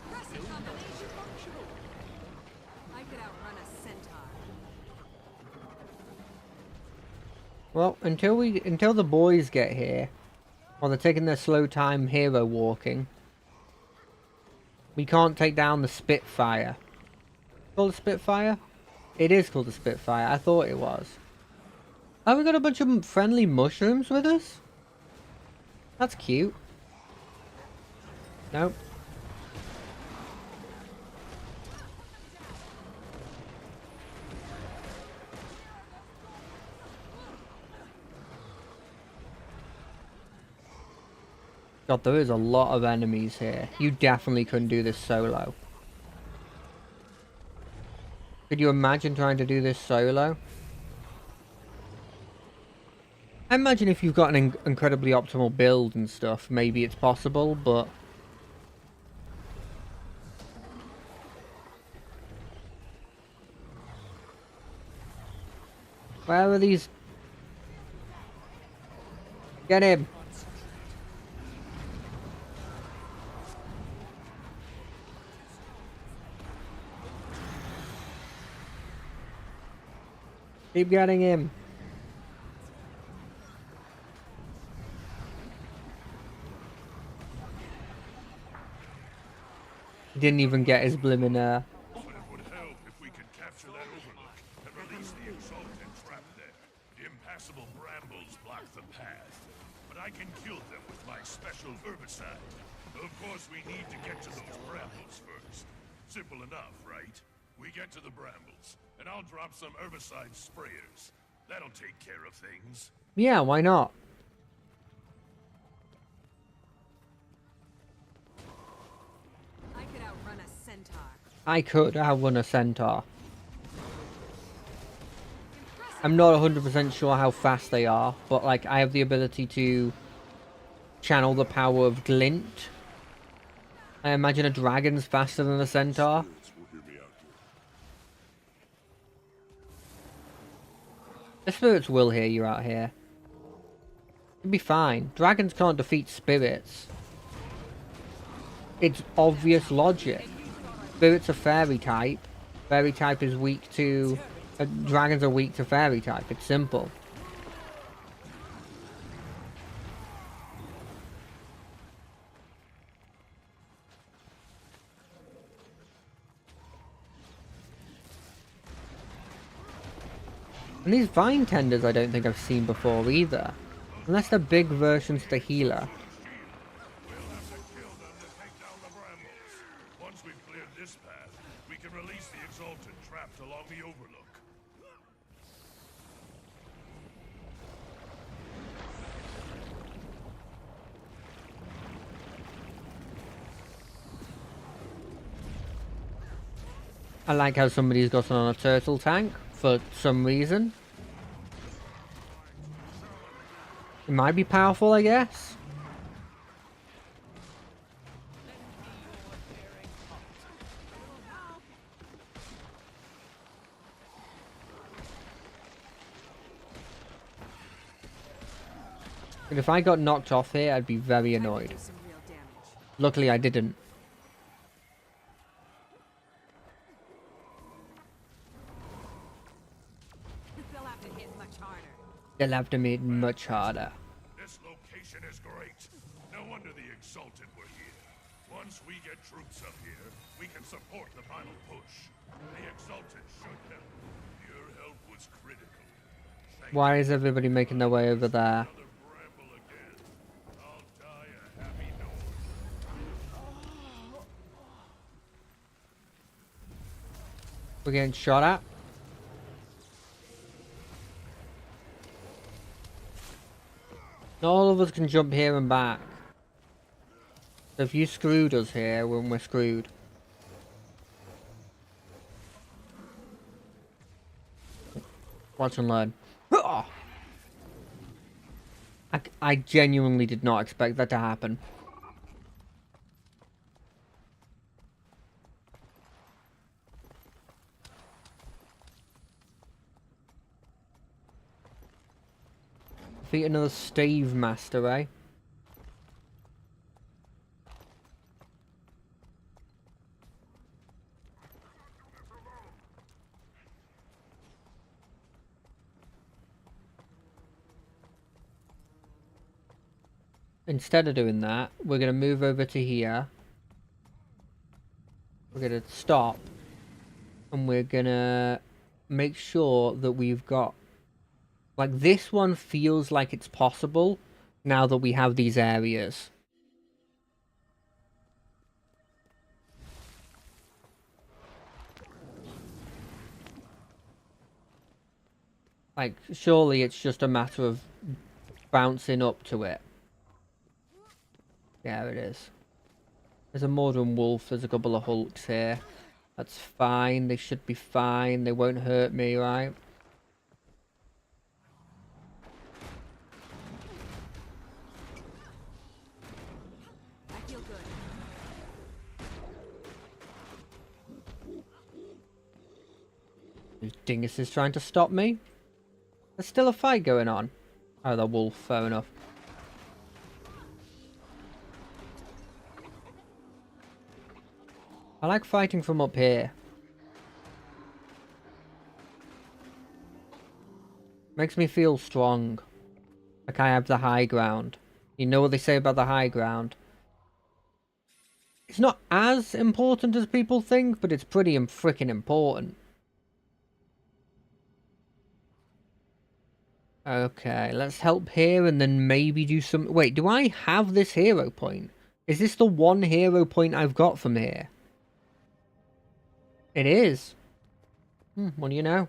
Impressive combination. I could outrun a centaur. Well, until the boys get here, while they're taking their slow time hero walking, we can't take down the Spitfire. Called the Spitfire? It is called the Spitfire. I thought it was. Oh, we got a bunch of friendly mushrooms with us? That's cute. Nope. God, there is a lot of enemies here. You definitely couldn't do this solo. Could you imagine trying to do this solo? I imagine if you've got an incredibly optimal build and stuff, maybe it's possible, but... Where are these? Get him! Keep getting him. He didn't even get his blimmin' But it would help if we could capture that overlook and release the Exalted trapped there. The impassable brambles block the path, but I can kill them with my special herbicide. Of course, we need to get to those brambles first. Simple enough, right? We get to the brambles, and I'll drop some herbicide sprayers. That'll take care of things. Yeah, why not? I could outrun a centaur. I could outrun a centaur. I'm not 100% sure how fast they are, but like I have the ability to channel the power of glint. I imagine a dragon's faster than a centaur. The spirits will hear you out here. You'll be fine. Dragons can't defeat spirits. It's obvious logic. Spirits are fairy type. Fairy type is weak to... dragons are weak to fairy type. It's simple. And these vine tenders I don't think I've seen before either. Unless they're big versions of the healer. We'll have to kill them to take down the brambles. Once we've cleared this path, we can release the Exalted trapped along the overlook. I like how somebody's gotten on a turtle tank for some reason. It might be powerful, I guess. But if I got knocked off here, I'd be very annoyed. Do some real damage. Luckily, I didn't. They'll have to hit much harder. They'll have to make it much harder. This location is great. No wonder the Exalted were here. Once we get troops up here, we can support the final push. The Exalted should help. Your help was critical. Thank Why is everybody making their way over there? you, Bramble again. I'll die a happy note. We're getting shot at. of us can jump here and back. So if you screwed us here, when we're screwed. Watch and learn. I genuinely did not expect that to happen. Defeat another stave master, eh? Instead of doing that, we're going to move over to here. We're going to stop. And we're going to make sure that we've got... Like, this one feels like it's possible now that we have these areas. Like, surely it's just a matter of bouncing up to it. Yeah, it is. There's a Mordant Wolf, there's a couple of Hulks here. That's fine, they should be fine, they won't hurt me, right? I feel good. These dinguses trying to stop me? There's still a fight going on. Oh, the wolf, fair enough. I like fighting from up here. Makes me feel strong. Like I have the high ground. You know what they say about the high ground? It's not as important as people think, but it's pretty freaking important. Okay, let's help here and then maybe do some... Wait, do I have this hero point? Is this the one hero point I've got from here? It is. What do you know?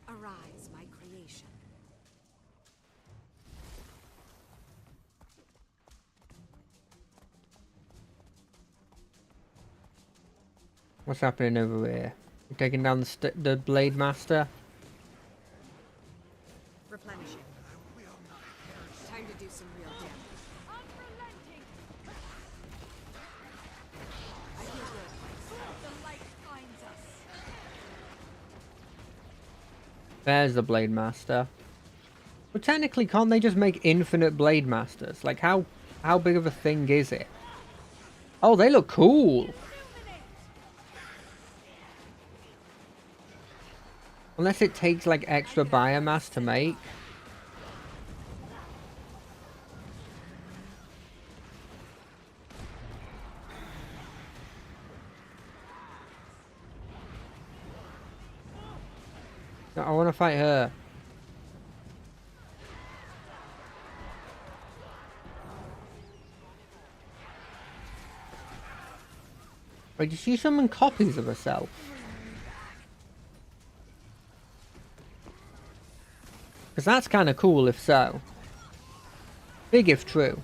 Arise, my creation. What's happening over here? You're taking down the Blade Master? Replenishing. Time to do some real damage. I feel good. The light finds us. There's the Blade Master. But technically, can't they just make infinite Blade Masters? Like, how big of a thing is it? Oh, they look cool! Unless it takes, like, extra biomass to make. No, I want to fight her. Wait, did she summon copies of herself? Because that's kind of cool if so. Big if true.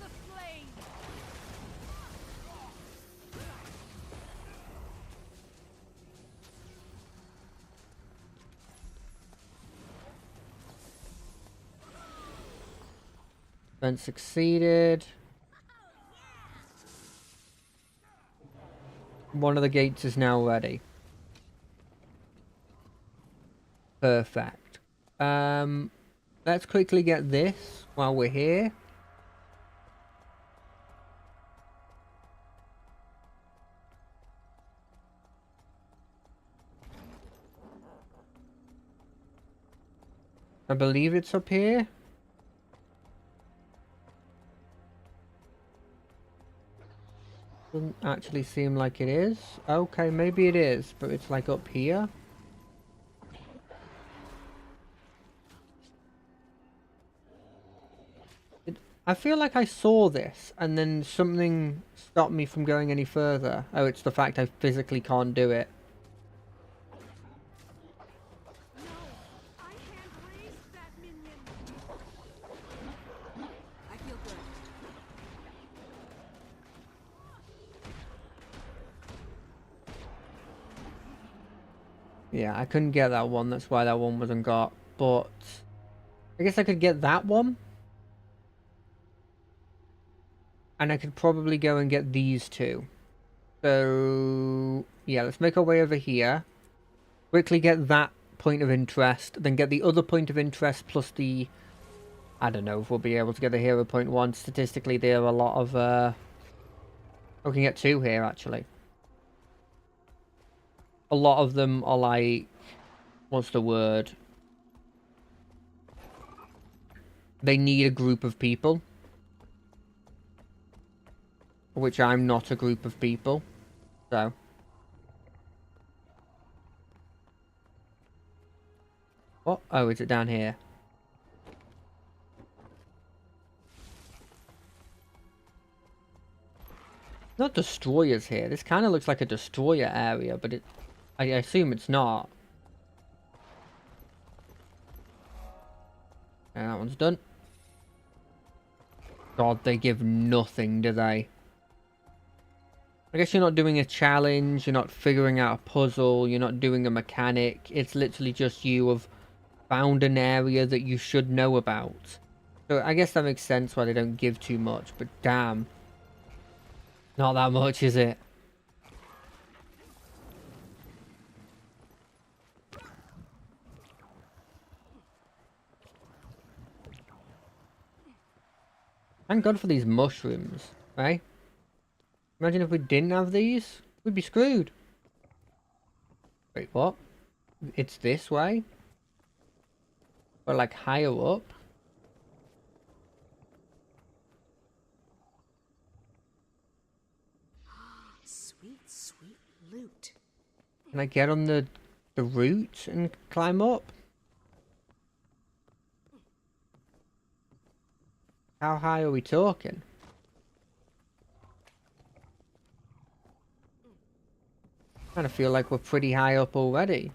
Event succeeded. One of the gates is now ready. Perfect. Let's quickly get this while we're here. I believe it's up here. Doesn't actually seem like it is. Okay, maybe it is, but it's like up here. I feel like I saw this, and then something stopped me from going any further. Oh, it's the fact I physically can't do it. No, I can't raise that minion. Yeah, I couldn't get that one. That's why that one wasn't got. But I guess I could get that one. And I could probably go and get these two. So yeah, let's make our way over here. Quickly get that point of interest. Then get the other point of interest plus the... I don't know if we'll be able to get the hero point one. Statistically, there are a lot of... We can get two here, actually. A lot of them are like... What's the word? They need a group of people. Which I'm not a group of people. So... What? Oh, is it down here? Not destroyers here. This kind of looks like a destroyer area, but I assume it's not. And that one's done. God, they give nothing, do they? I guess you're not doing a challenge, you're not figuring out a puzzle, you're not doing a mechanic. It's literally just you have found an area that you should know about. So I guess that makes sense why they don't give too much, but damn. Not that much, is it? Thank God for these mushrooms, right? Imagine if we didn't have these, we'd be screwed. Wait, what? It's this way? Or like higher up? Sweet, sweet loot. Can I get on the root and climb up? How high are we talking? I kind of feel like we're pretty high up already.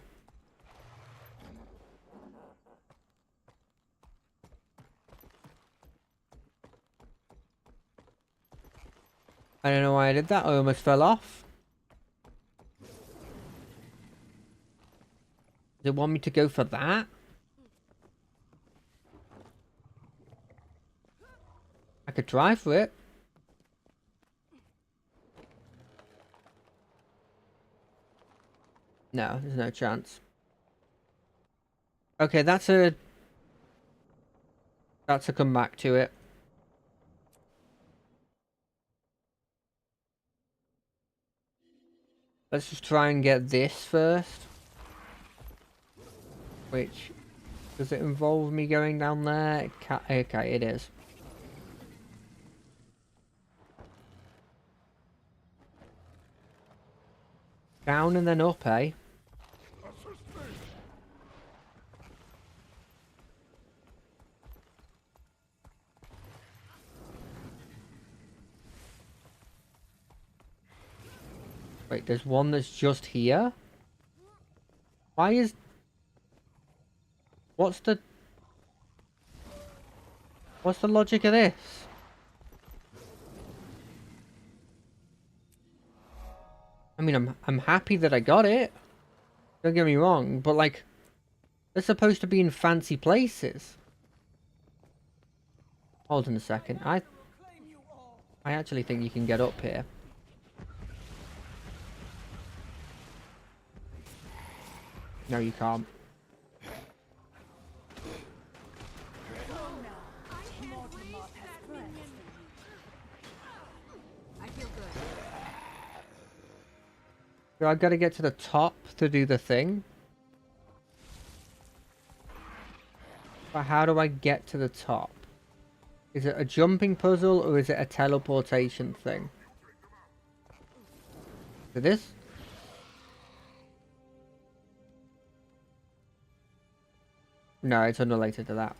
I don't know why I did that. I almost fell off. Does it want me to go for that? I could try for it. No, there's no chance. Okay, that's a come back to it. Let's just try and get this first. Which, does it involve me going down there? It can't, okay, it is. Down and then up, eh? Wait, there's one that's just here? Why is... What's the logic of this? I mean, I'm happy that I got it. Don't get me wrong, but like, they're supposed to be in fancy places. Hold on a second. I actually think you can get up here. No, you can't. So I've got to get to the top to do the thing. But how do I get to the top? Is it a jumping puzzle or is it a teleportation thing? Is it this? No, it's unrelated to that.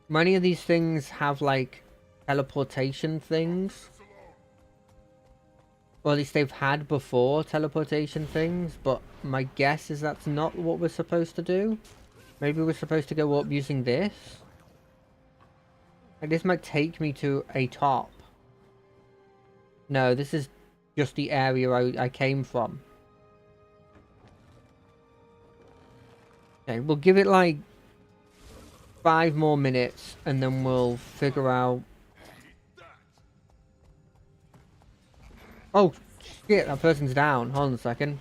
Many of these things have like teleportation things. Or at least they've had before teleportation things, but my guess is that's not what we're supposed to do. Maybe we're supposed to go up using this? Like, this might take me to a top. No, this is just the area I came from. Okay, we'll give it like 5 more minutes and then we'll figure out... Oh, shit, that person's down. Hold on a second.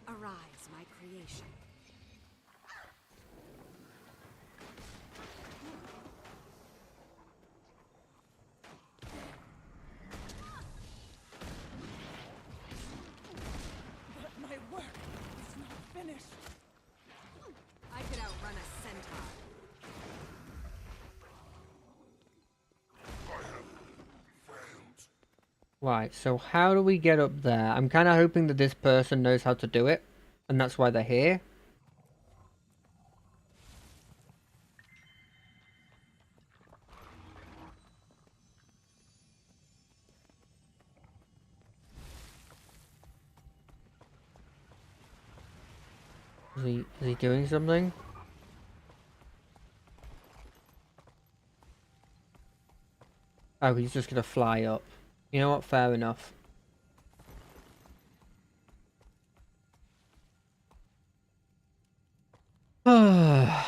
Arise, my creation. But my work is not finished. I could outrun a centaur. I have failed. Right, so how do we get up there? I'm kind of hoping that this person knows how to do it, and that's why they're here. Is he doing something? Oh, he's just gonna fly up. You know what? Fair enough. I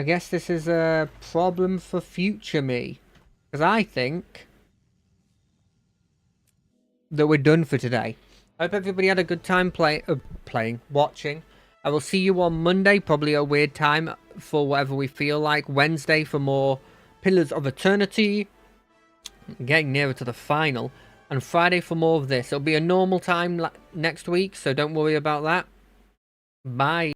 guess this is a problem for future me. Because I think that we're done for today. I hope everybody had a good time watching. I will see you on Monday, probably a weird time for whatever we feel like. Wednesday for more Pillars of Eternity. Getting nearer to the final. And Friday for more of this. It'll be a normal time next week, so don't worry about that. Bye.